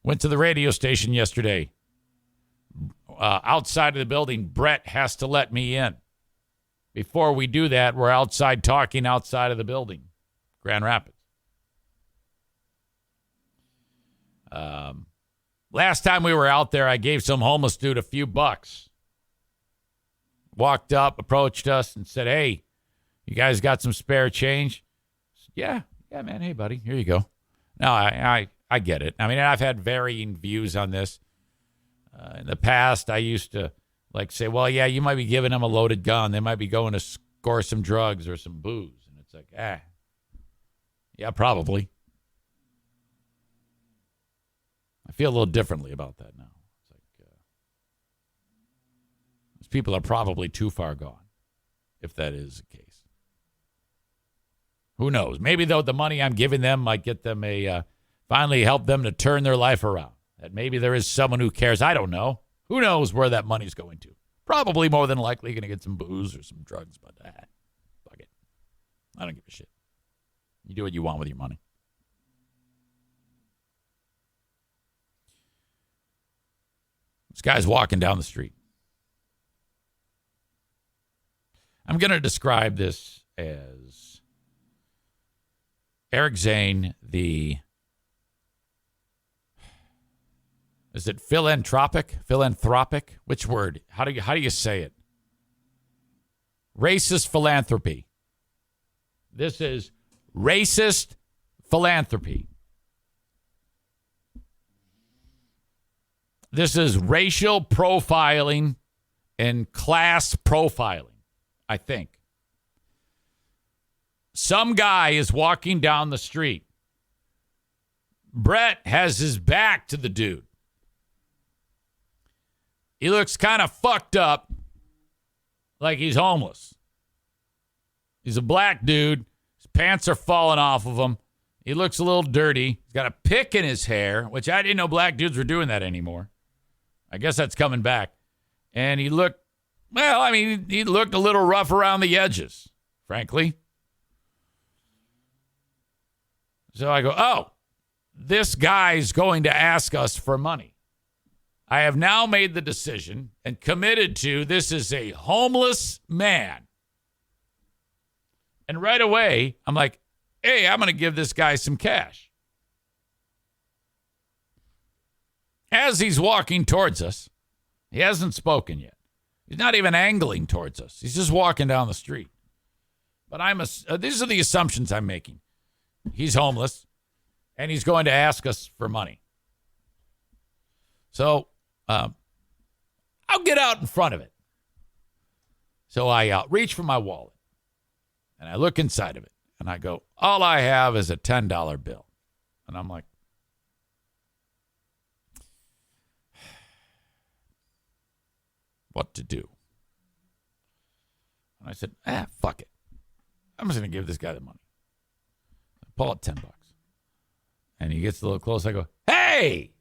E: Went to the radio station yesterday. Outside of the building, Brett has to let me in. Before we do that, we're outside talking outside of the building. Grand Rapids. Last time we were out there, I gave some homeless dude a few bucks. Walked up, approached us, and said, "Hey, you guys got some spare change?" Said, yeah, man. Hey, buddy, here you go. No, I get it. I mean, I've had varying views on this. In the past, I used to say, well, yeah, you might be giving them a loaded gun. They might be going to score some drugs or some booze. And it's like, yeah, probably. I feel a little differently about that now. It's like, these people are probably too far gone, if that is the case. Who knows? Maybe, though, the money I'm giving them might get them finally help them to turn their life around. That maybe there is someone who cares. I don't know. Who knows where that money's going to? Probably more than likely going to get some booze or some drugs, but fuck it. I don't give a shit. You do what you want with your money. This guy's walking down the street. I'm going to describe this as Eric Zane, is it philanthropic? Philanthropic? Which word? How do you say it? Racist philanthropy. This is racist philanthropy. This is racial profiling and class profiling, I think. Some guy is walking down the street. Brett has his back to the dude. He looks kind of fucked up, like he's homeless. He's a black dude. His pants are falling off of him. He looks a little dirty. He's got a pick in his hair, which I didn't know black dudes were doing that anymore. I guess that's coming back. And he looked, he looked a little rough around the edges, frankly. So I go, oh, this guy's going to ask us for money. I have now made the decision and committed to this is a homeless man. And right away, I'm like, hey, I'm going to give this guy some cash. As he's walking towards us, he hasn't spoken yet. He's not even angling towards us. He's just walking down the street. But these are the assumptions I'm making. He's homeless, and he's going to ask us for money. So I'll get out in front of it. So I reach for my wallet, and I look inside of it, and I go, all I have is a $10 bill. And I'm like, what to do? And I said, fuck it. I'm just going to give this guy the money. I pull out $10. And he gets a little close. I go, hey!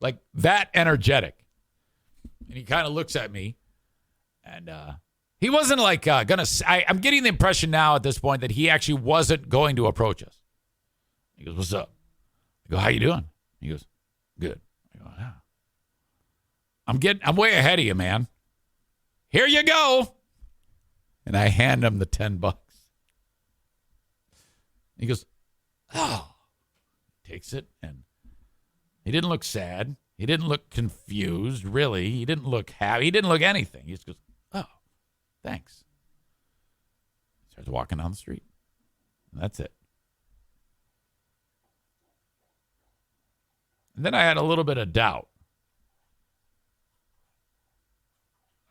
E: Like that energetic. And he kind of looks at me. And he wasn't like going to... I'm getting the impression now at this point that he actually wasn't going to approach us. He goes, what's up? I go, how you doing? He goes, good. I go, yeah. I'm way ahead of you, man. Here you go. And I hand him the $10. He goes, oh. Takes it, and he didn't look sad. He didn't look confused, really. He didn't look happy. He didn't look anything. He just goes, oh, thanks. Starts walking down the street. And that's it. And then I had a little bit of doubt.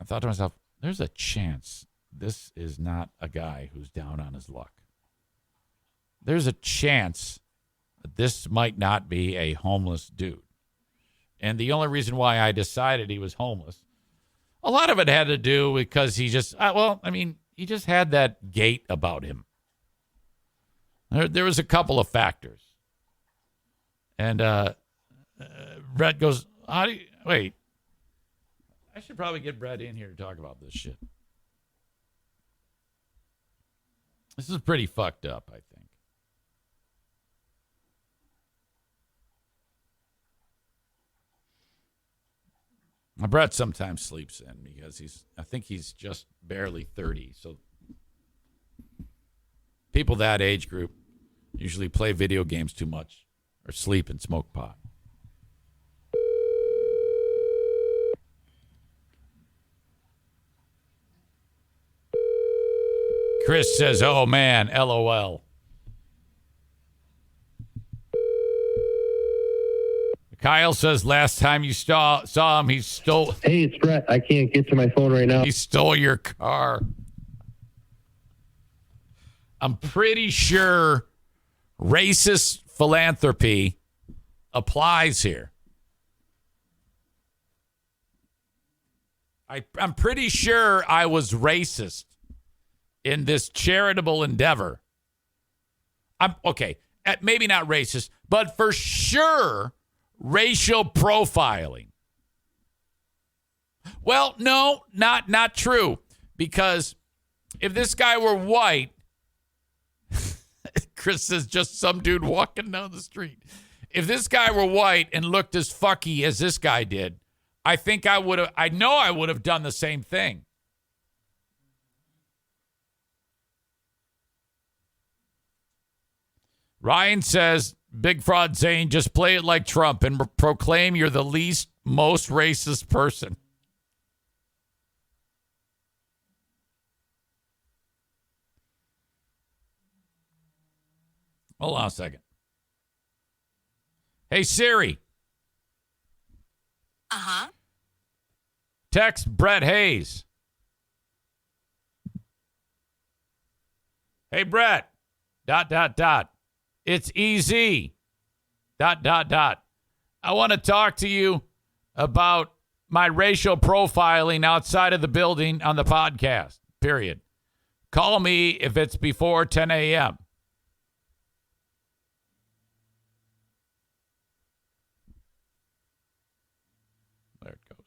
E: I thought to myself, there's a chance this is not a guy who's down on his luck. There's a chance that this might not be a homeless dude. And the only reason why I decided he was homeless, a lot of it had to do because he just, he just had that gait about him. There was a couple of factors. And Brett goes, wait. I should probably get Brett in here to talk about this shit. This is pretty fucked up, I think. Brett sometimes sleeps in because I think he's just barely 30. So people that age group usually play video games too much or sleep and smoke pot. Chris says, oh man, LOL. Kyle says last time you saw him, he stole.
J: Hey, it's Brett. I can't get to my phone right now.
E: He stole your car. I'm pretty sure racist philanthropy applies here. I'm pretty sure I was racist in this charitable endeavor. I'm okay. Maybe not racist, but for sure racial profiling. Well, no, not true. Because if this guy were white, Chris says just some dude walking down the street. If this guy were white and looked as fucky as this guy did, I think I would have done the same thing. Ryan says, Big Fraud Zane, just play it like Trump and proclaim you're the most racist person. Hold on a second. Hey, Siri.
K: Uh-huh.
E: Text Brett Hayes. Hey, Brett. ... It's easy. ... I want to talk to you about my racial profiling outside of the building on the podcast. Period. Call me if it's before 10 a.m. There it goes.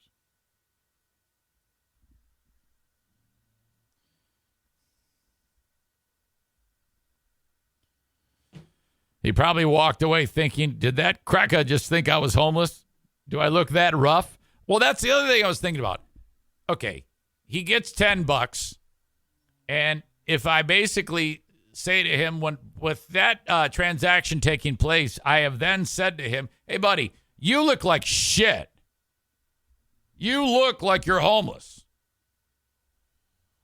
E: He probably walked away thinking, did that cracker just think I was homeless? Do I look that rough? Well, that's the other thing I was thinking about. Okay, he gets $10, and if I basically say to him, with that transaction taking place, I have then said to him, hey, buddy, you look like shit. You look like you're homeless.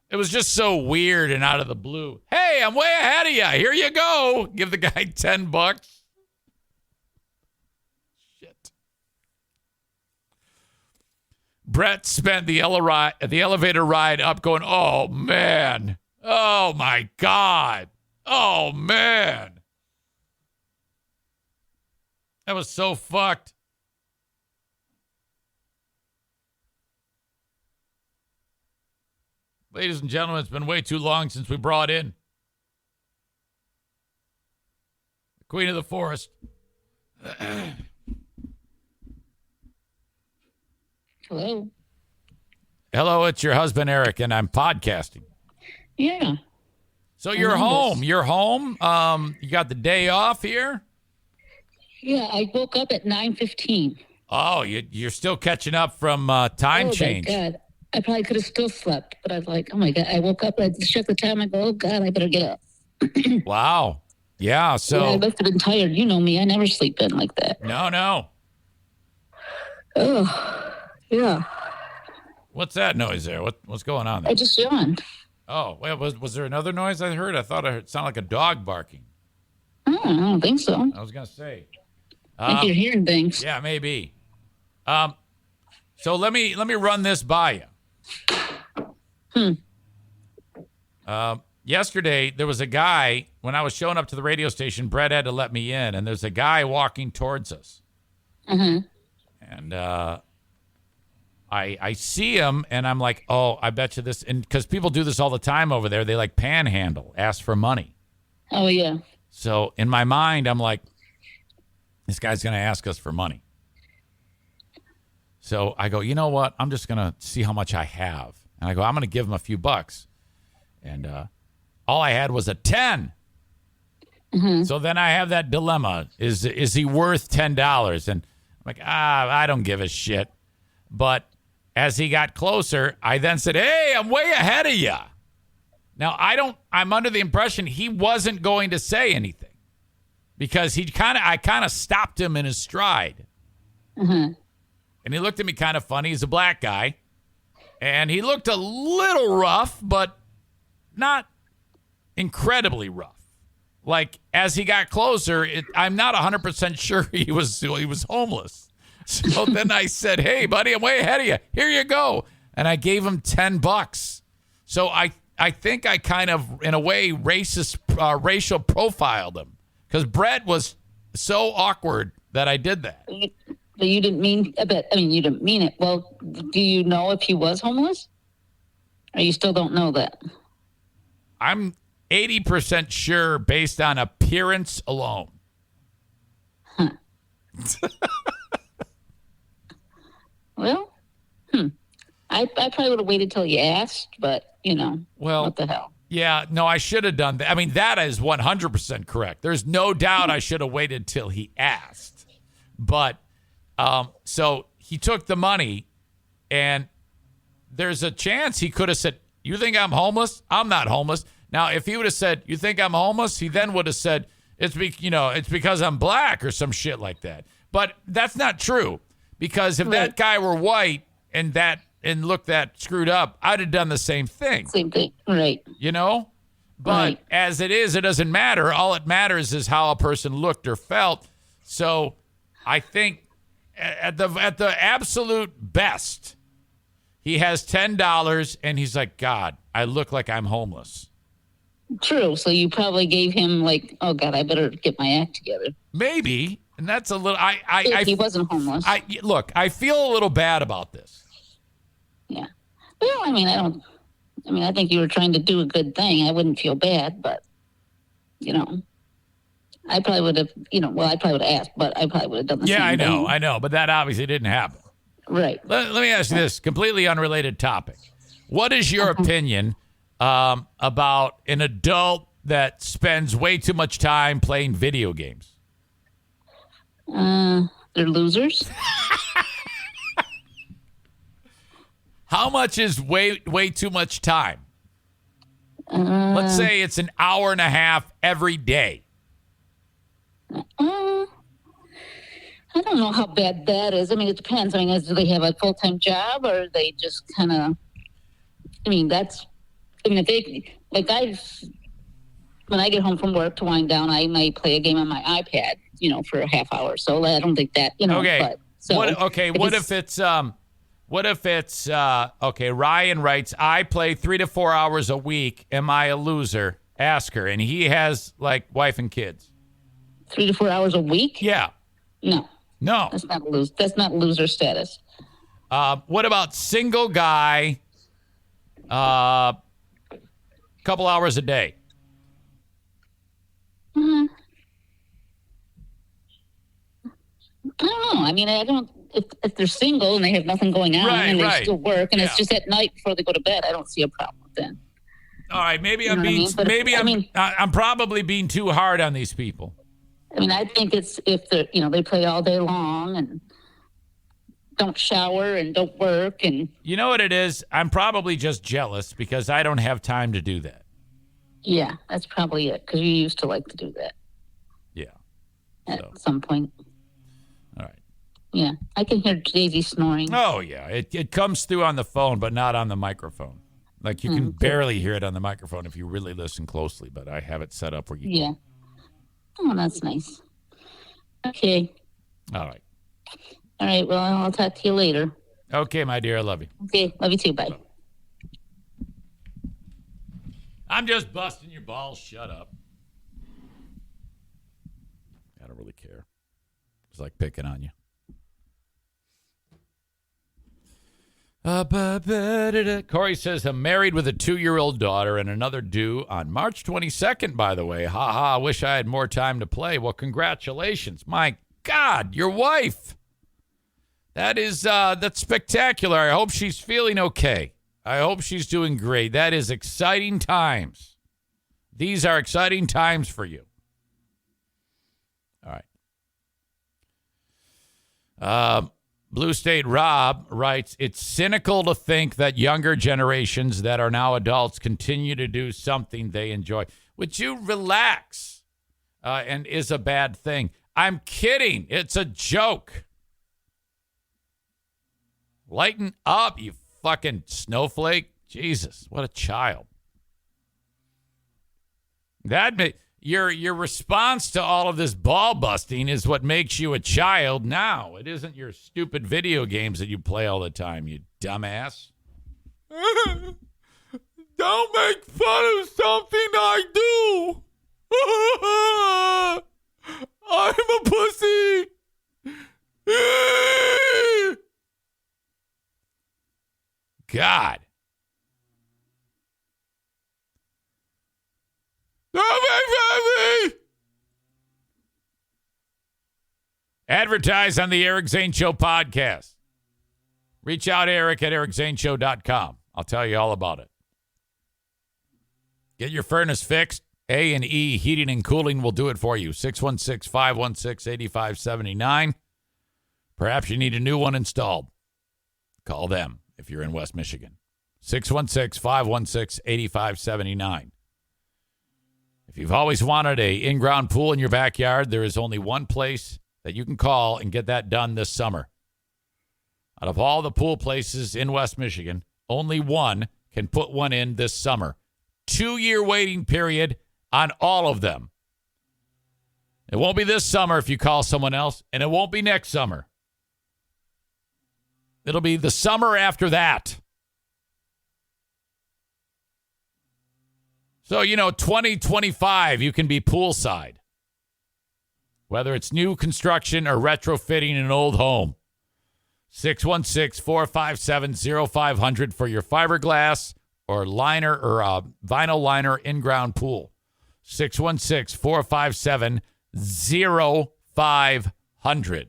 E: It was just so weird and out of the blue. Hey, I'm way ahead of you. Here you go. Give the guy $10. Shit. Brett spent the elevator ride up going, oh, man. Oh, my God. Oh, man. That was so fucked. Ladies and gentlemen, it's been way too long since we brought in the Queen of the Forest.
K: Hello.
E: Hello, it's your husband, Eric, and I'm podcasting.
K: Yeah.
E: So you're home. You're home. You got the day off here?
K: Yeah, I woke up at 9:15.
E: Oh, you're still catching up from time change.
K: Oh, my God. I probably could have still slept, but I was like, oh, my God. I woke up, I checked the time, I go, oh, God, I better get up.
E: Wow. Yeah, so...
K: Yeah, I must have been tired. You know me. I never sleep in like that.
E: No.
K: Oh, yeah.
E: What's that noise there? What's going on there?
K: I just yawned.
E: Oh, wait, was there another noise I heard? I thought I heard it sound like a dog barking.
K: I don't think so.
E: I was going to say.
K: I think you're hearing things.
E: Yeah, maybe. So let me run this by you. Yesterday, there was a guy, when I was showing up to the radio station, Brett had to let me in, and there's a guy walking towards us.
K: Mm-hmm.
E: And I see him, and I'm like, oh, I bet you this, and because people do this all the time over there, they like panhandle, ask for money.
K: Oh, yeah.
E: So in my mind, I'm like, this guy's going to ask us for money. So I go, you know what? I'm just going to see how much I have. And I go, I'm going to give him a few bucks. And all I had was a 10.
K: Mm-hmm.
E: So then I have that dilemma. Is he worth $10? And I'm like, I don't give a shit. But as he got closer, I then said, hey, I'm way ahead of you. Now, I'm under the impression he wasn't going to say anything because I kind of stopped him in his stride.
K: Mm-hmm.
E: And he looked at me kind of funny. He's a black guy. And he looked a little rough, but not incredibly rough. Like, as he got closer, I'm not 100% sure he was homeless. So then I said, hey, buddy, I'm way ahead of you. Here you go. And I gave him $10. So I think I kind of, in a way, racial profiled him. Because Brett was so awkward that I did that.
K: But you didn't mean you didn't mean it. Well, do you know if he was homeless? Or you still don't know that?
E: I'm 80% sure based on appearance alone.
K: Huh. Well, I probably would have waited till you asked, but,
E: well,
K: what the hell?
E: Yeah, no, I should have done that. I mean, that is 100% correct. There's no doubt I should have waited till he asked. But, so he took the money, and there's a chance he could have said, you think I'm homeless? I'm not homeless. Now, if he would have said, you think I'm homeless? He then would have said, it's because I'm black or some shit like that. But that's not true. Because if that guy were white and looked that screwed up, I'd have done the same thing.
K: Same thing, right.
E: But as it is, it doesn't matter. All it matters is how a person looked or felt. So I think at the absolute best, he has $10 and he's like, God, I look like I'm homeless.
K: True. So you probably gave him like, oh God, I better get my act together.
E: Maybe. And that's a little,
K: if he wasn't homeless.
E: I feel a little bad about this.
K: Yeah. Well, I think you were trying to do a good thing. I wouldn't feel bad, but, I probably would have, I probably would have asked, but I probably would have done the same thing.
E: Yeah, I know. But that obviously didn't happen.
K: Right.
E: Let me ask you this completely unrelated topic. What is your opinion about an adult that spends way too much time playing video games?
K: They're losers.
E: How much is way too much time? Let's say it's an hour and a half every day.
K: I don't know how bad that is. It depends. Do they have a full-time job or are they just kind of, if they, when I get home from work to wind down, I might play a game on my iPad, for a half hour. So I don't think that,
E: Okay.
K: But, so
E: what if it's Ryan writes, I play 3 to 4 hours a week. Am I a loser? Ask her. And he has wife and kids.
K: 3 to 4 hours a week?
E: Yeah.
K: No. That's not loser status.
E: What about single guy, couple hours a day?
K: I don't know. I don't. If they're single and they have nothing going on and they still work and it's just at night before they go to bed, I don't see a problem with that.
E: All right, I'm probably being too hard on these people.
K: I think it's if they're they play all day long and don't shower and don't work and.
E: You know what it is? I'm probably just jealous because I don't have time to do that.
K: Yeah, that's probably it because you used to like to do that.
E: Yeah.
K: At some point.
E: All right.
K: Yeah, I can hear Daisy snoring.
E: Oh, yeah. It comes through on the phone, but not on the microphone. You can barely hear it on the microphone if you really listen closely, but I have it set up where you can.
K: Oh, that's nice. Okay.
E: All right.
K: All right, well, I'll talk to you later.
E: Okay, my dear. I love you.
K: Okay, love you too. Bye.
E: I'm just busting your balls. Shut up. I don't really care. It's like picking on you. Corey says, I'm married with a 2-year-old daughter and another due on March 22nd, by the way. Ha ha, wish I had more time to play. Well, congratulations. My God, your wife. That's spectacular. I hope she's feeling okay. I hope she's doing great. That is exciting times. These are exciting times for you. All right. Blue State Rob writes, it's cynical to think that younger generations that are now adults continue to do something they enjoy. Would you relax? And is a bad thing. I'm kidding. It's a joke. Lighten up, you fucking snowflake. Jesus, what a child. Your response to all of this ball busting is what makes you a child now. It isn't your stupid video games that you play all the time, you dumbass. Don't make fun of something I do. I'm a pussy. God. Advertise on the Eric Zane Show podcast. Reach out, Eric, at ericzaneshow.com. I'll tell you all about it. Get your furnace fixed. A&E Heating and Cooling will do it for you. 616-516-8579. Perhaps you need a new one installed. Call them if you're in West Michigan. 616-516-8579. If you've always wanted a in-ground pool in your backyard, there is only one place that you can call and get that done this summer. Out of all the pool places in West Michigan, only one can put one in this summer. 2-year waiting period on all of them. It won't be this summer if you call someone else, and it won't be next summer. It'll be the summer after that. So, 2025, you can be poolside. Whether it's new construction or retrofitting an old home. 616-457-0500 for your fiberglass or liner or vinyl liner in-ground pool. 616-457-0500.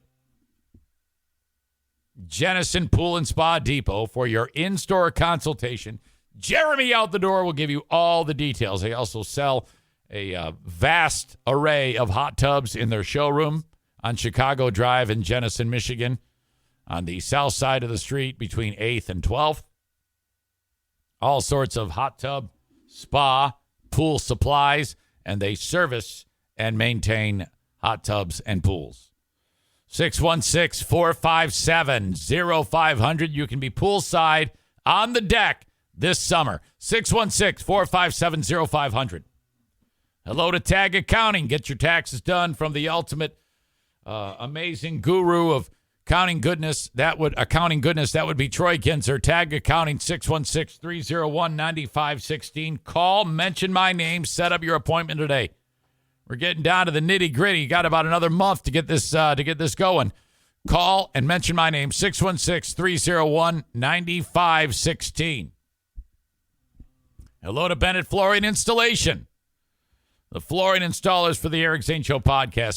E: Jennison Pool and Spa Depot for your in-store consultation. Jeremy out the door will give you all the details. They also sell a vast array of hot tubs in their showroom on Chicago Drive in Jennison, Michigan, on the south side of the street between 8th and 12th. All sorts of hot tub, spa, pool supplies, and they service and maintain hot tubs and pools. 616-457-0500. You can be poolside on the deck this summer. 616-457-0500. Hello to Tag Accounting. Get your taxes done from the ultimate amazing guru of accounting goodness. That would be Troy Kinzer. Tag Accounting, 616-301-9516. Call, mention my name, set up your appointment today. We're getting down to the nitty gritty. You got about another month to get this going. Call and mention my name, 616-301-9516. Hello to Bennett Flooring Installation. The flooring installers for the Eric Zane Show podcast,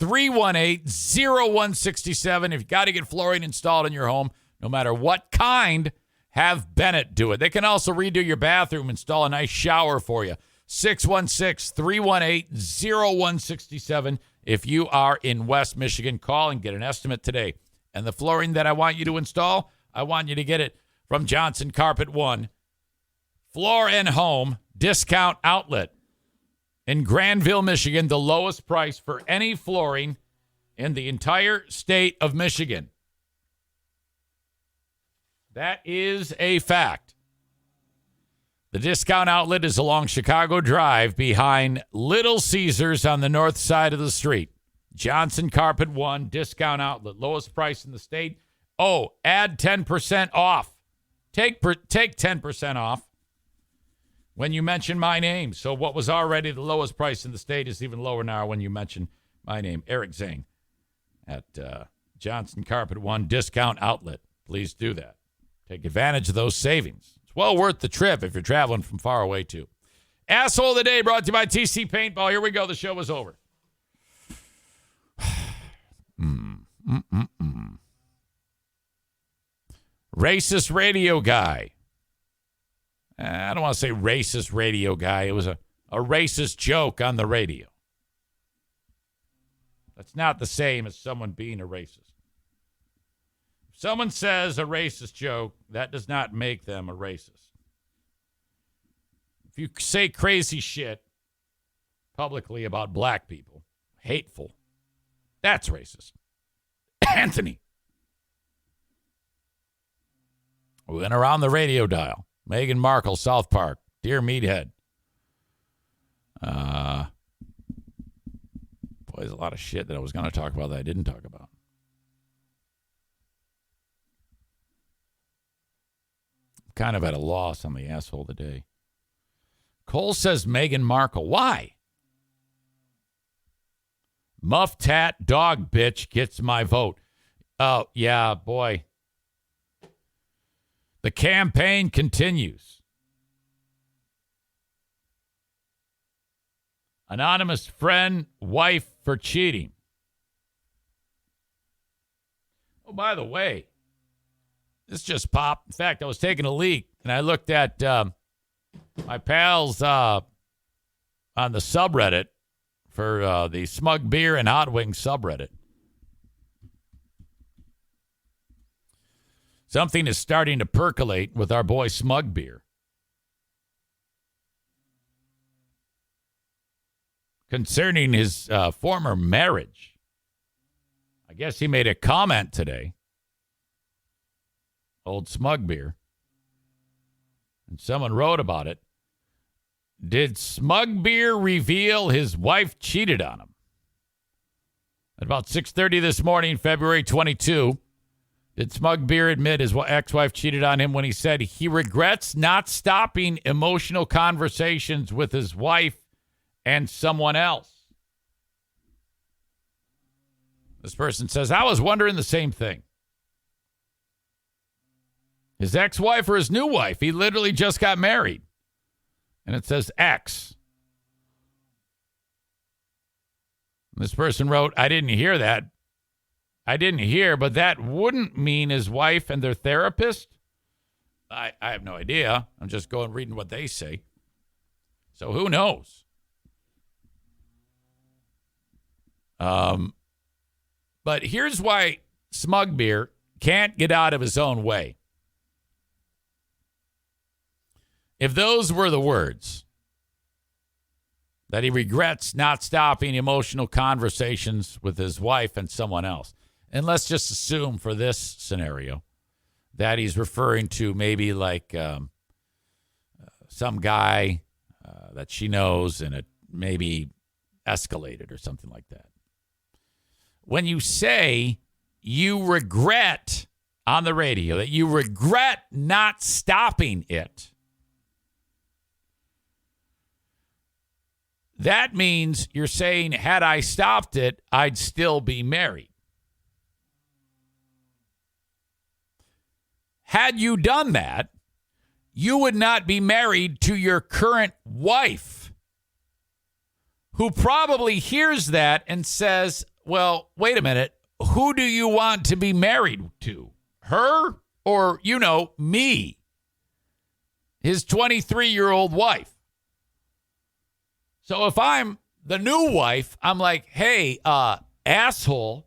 E: 616-318-0167. If you got to get flooring installed in your home, no matter what kind, have Bennett do it. They can also redo your bathroom, install a nice shower for you. 616-318-0167. If you are in West Michigan, call and get an estimate today. And the flooring that I want you to install, I want you to get it from Johnson Carpet One. Floor and Home Discount Outlet. In Granville, Michigan, the lowest price for any flooring in the entire state of Michigan. That is a fact. The discount outlet is along Chicago Drive behind Little Caesars on the north side of the street. Johnson Carpet One discount outlet, lowest price in the state. Oh, add 10% off. Take 10% off when you mention my name. So what was already the lowest price in the state is even lower now when you mention my name, Eric Zane, at Johnson Carpet One discount outlet. Please do that. Take advantage of those savings. It's well worth the trip if you're traveling from far away, too. Asshole of the Day brought to you by TC Paintball. Here we go. The show is over. Racist radio guy. I don't want to say racist radio guy. It was a racist joke on the radio. That's not the same as someone being a racist. If someone says a racist joke, that does not make them a racist. If you say crazy shit publicly about black people, hateful, that's racist. Anthony. We went around the radio dial. Meghan Markle, South Park. Dear Meathead. Boy, there's a lot of shit that I was going to talk about that I didn't talk about. I'm kind of at a loss on the asshole of the day. Cole says Meghan Markle. Why? Muff tat dog bitch gets my vote. Oh, yeah, boy. The campaign continues. Anonymous friend, wife for cheating. Oh, by the way, this just popped. In fact, I was taking a leak, and I looked at my pals on the subreddit for the Smug Beer and Hot Wings subreddit. Something is starting to percolate with our boy Smug Beer. Concerning his former marriage. I guess he made a comment today. Old Smug Beer. And someone wrote about it. Did Smug Beer reveal his wife cheated on him? At about 6:30 this morning, February 22, did Smug Beer admit his ex-wife cheated on him when he said he regrets not stopping emotional conversations with his wife and someone else? This person says, I was wondering the same thing. His ex-wife or his new wife? He literally just got married. And it says ex. This person wrote, I didn't hear that. I didn't hear, but that wouldn't mean his wife and their therapist? I have no idea. I'm just going reading what they say. So who knows? But here's why Smug Beer can't get out of his own way. If those were the words, that he regrets not stopping emotional conversations with his wife and someone else, and let's just assume for this scenario that he's referring to maybe like some guy that she knows and it maybe escalated or something like that. When you say you regret on the radio, that you regret not stopping it, that means you're saying, had I stopped it, I'd still be married. Had you done that, you would not be married to your current wife, who probably hears that and says, well, wait a minute, who do you want to be married to? Her or, me, his 23-year-old wife? So if I'm the new wife, I'm like, hey, asshole,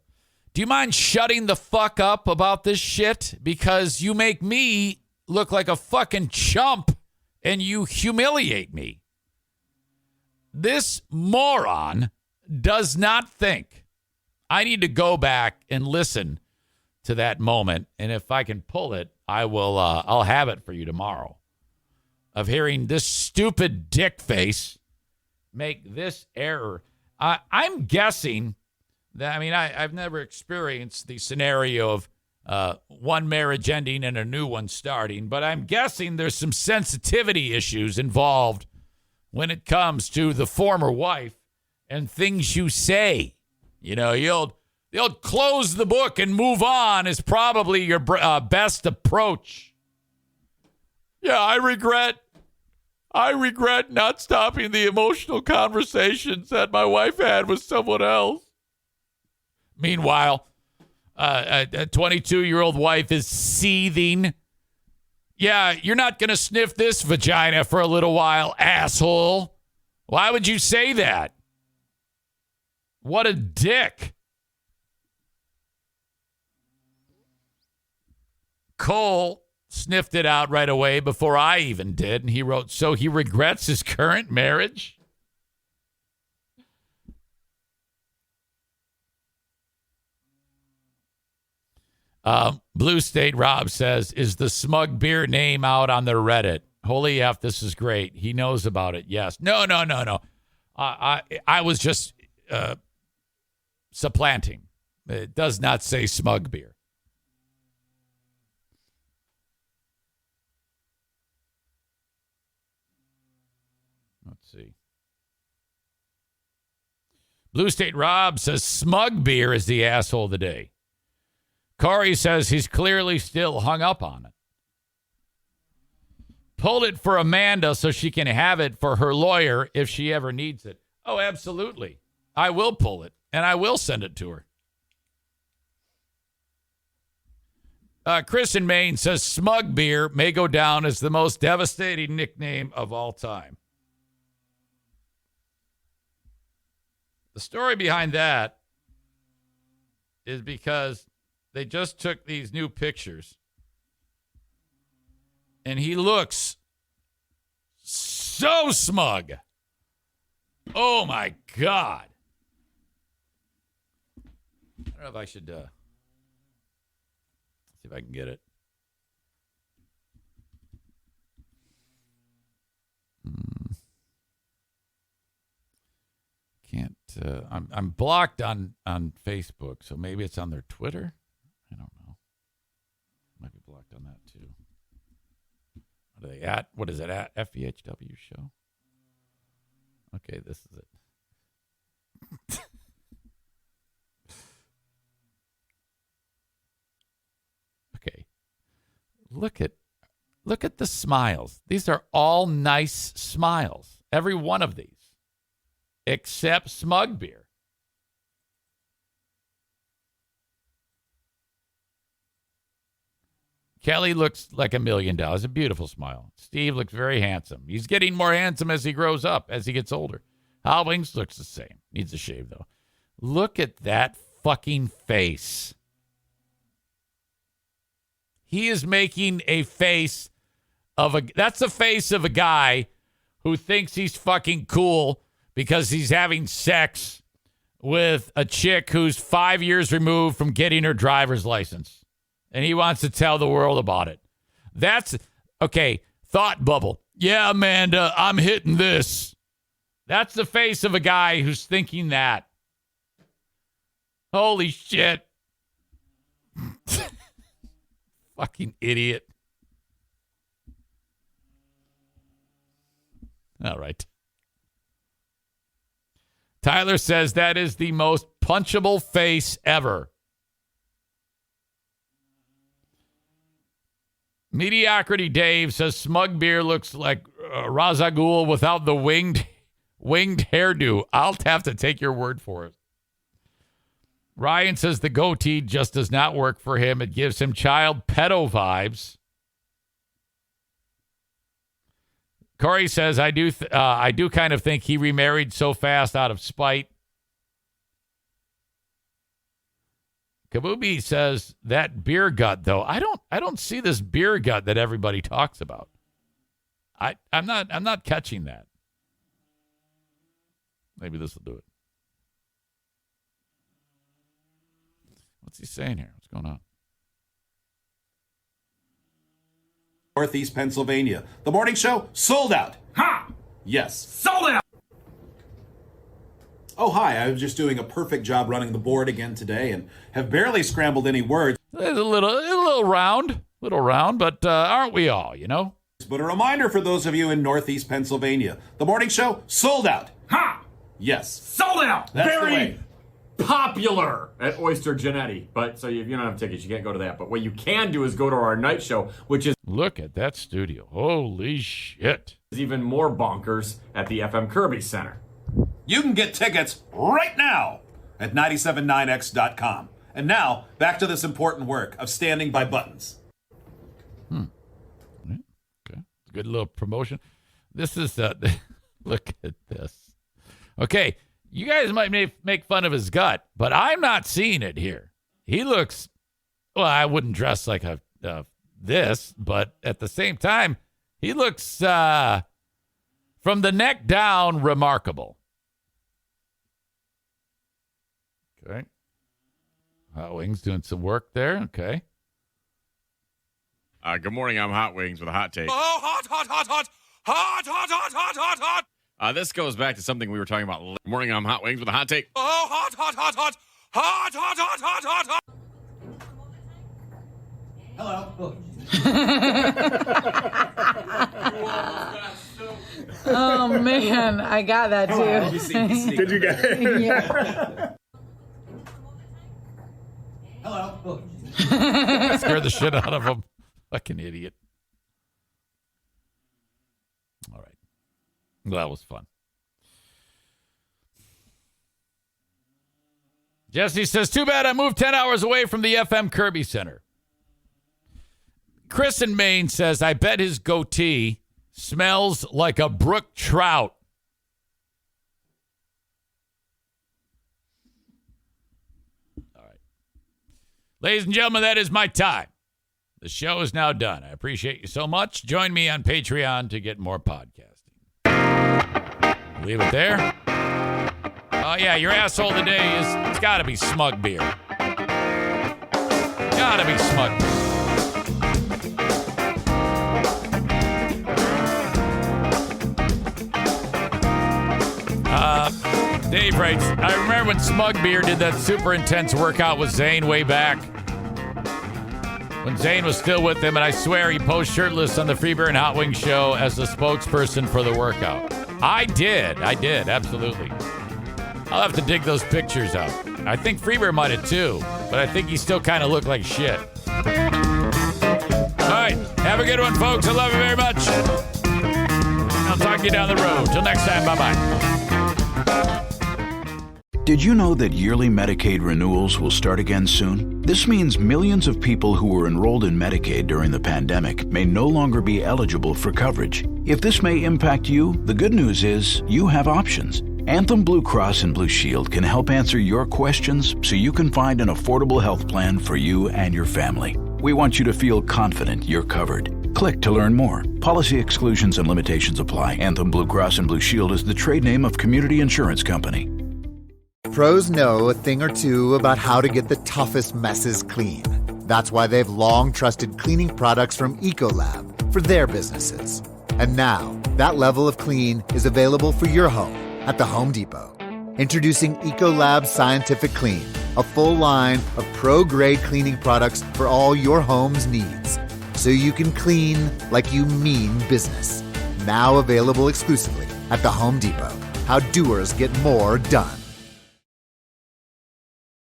E: do you mind shutting the fuck up about this shit? Because you make me look like a fucking chump and you humiliate me. This moron does not think. I need to go back and listen to that moment. And if I can pull it, I will, I'll have it for you tomorrow. Of hearing this stupid dick face make this error. I'm guessing that, I've never experienced the scenario of one marriage ending and a new one starting, but I'm guessing there's some sensitivity issues involved when it comes to the former wife and things you say. You'll close the book and move on is probably your best approach. Yeah, I regret not stopping the emotional conversations that my wife had with someone else. Meanwhile, a 22-year-old wife is seething. Yeah, you're not going to sniff this vagina for a little while, asshole. Why would you say that? What a dick. Cole sniffed it out right away before I even did, and he wrote, so he regrets his current marriage? Blue State Rob says, is the Smug Beer name out on the Reddit? Holy F, this is great. He knows about it. Yes. No. I was just supplanting. It does not say Smug Beer. Let's see. Blue State Rob says Smug Beer is the asshole of the day. Corey says he's clearly still hung up on it. Pulled it for Amanda so she can have it for her lawyer if she ever needs it. Oh, absolutely. I will pull it, and I will send it to her. Chris in Maine says Smug Beer may go down as the most devastating nickname of all time. The story behind that is because they just took these new pictures, and he looks so smug. Oh, my God. I don't know if I should see if I can get it. Can't. I'm blocked on Facebook, so maybe it's on their Twitter. I don't know. Might be blocked on that too. What are they at? What is it at? FEHW show. Okay, this is it. Okay. Look at the smiles. These are all nice smiles. Every one of these. Except Smug Beer. Kelly looks like $1 million. A beautiful smile. Steve looks very handsome. He's getting more handsome as he grows up, as he gets older. Hal Wings looks the same. Needs a shave, though. Look at that fucking face. He is making a face of that's the face of a guy who thinks he's fucking cool because he's having sex with a chick who's 5 years removed from getting her driver's license. And he wants to tell the world about it. That's, okay, thought bubble. Yeah, Amanda, I'm hitting this. That's the face of a guy who's thinking that. Holy shit. Fucking idiot. All right. Tyler says that is the most punchable face ever. Mediocrity Dave says Smug Beer looks like Razagul without the winged hairdo. I'll have to take your word for it. Ryan says the goatee just does not work for him. It gives him child pedo vibes. Corey says I do kind of think he remarried so fast out of spite. Kabubi says that beer gut, though. I don't see this beer gut that everybody talks about. I'm not catching that. Maybe this will do it. What's he saying here? What's going on?
G: Northeast Pennsylvania. The morning show sold out. Ha! Yes. Sold out. Oh, hi. I was just doing a perfect job running the board again today and have barely scrambled any words.
E: It's a little round, but aren't we all, you know?
G: But a reminder for those of you in Northeast Pennsylvania. The morning show sold out. Ha! Yes. Sold out. That's the way.
H: popular at Oyster Genetti. But so if you don't have tickets, you can't go to that. But what you can do is go to our night show, which is
E: look at that studio. Holy shit.
H: Is even more bonkers at the FM Kirby Center.
G: You can get tickets right now at 979x.com. And now, back to this important work of standing by buttons.
E: Okay. Good little promotion. This is, look at this. Okay, you guys might make fun of his gut, but I'm not seeing it here. He looks, well, I wouldn't dress like this, but at the same time, he looks, from the neck down, remarkable. Okay. Hot Wings doing some work there. Okay.
M: Good morning. I'm Hot Wings with a hot take.
V: Oh, hot, hot, hot, hot. Hot, hot, hot, hot, hot, hot.
M: This goes back to something we were talking about. Good morning. I'm Hot Wings with a hot take.
V: Oh, hot, hot, hot, hot. Hot, hot, hot, hot, hot, hot.
N: Hello. Oh, man. I got that, too.
V: Did you get it?
N: Yeah.
V: Hello.
E: Scared the shit out of him. Fucking idiot. All right. Well, that was fun. Jesse says, too bad I moved 10 hours away from the FM Kirby Center. Chris in Maine says, I bet his goatee smells like a brook trout. All right. Ladies and gentlemen, that is my time. The show is now done. I appreciate you so much. Join me on Patreon to get more podcasting. Leave it there. Oh, yeah, your asshole today is, it's got to be Smug Beer. Got to be Smug Beer. Dave writes, I remember when Smug Beer did that super intense workout with Zane way back. When Zane was still with him, and I swear he posed shirtless on the Free Beer and Hot Wings show as the spokesperson for the workout. I did, absolutely. I'll have to dig those pictures out. I think Free Beer might have too, but I think he still kind of looked like shit. All right, have a good one, folks. I love you very much. I'll talk to you down the road. Till next time, bye-bye.
X: Did you know that yearly Medicaid renewals will start again soon? This means millions of people who were enrolled in Medicaid during the pandemic may no longer be eligible for coverage. If this may impact you, the good news is you have options. Anthem Blue Cross and Blue Shield can help answer your questions so you can find an affordable health plan for you and your family. We want you to feel confident you're covered. Click to learn more. Policy exclusions and limitations apply. Anthem Blue Cross and Blue Shield is the trade name of Community Insurance Company.
B: Pros know a thing or two about how to get the toughest messes clean. That's why they've long trusted cleaning products from Ecolab for their businesses. And now, that level of clean is available for your home at the Home Depot. Introducing Ecolab Scientific Clean, a full line of pro-grade cleaning products for all your home's needs. So you can clean like you mean business. Now available exclusively at the Home Depot. How doers get more done.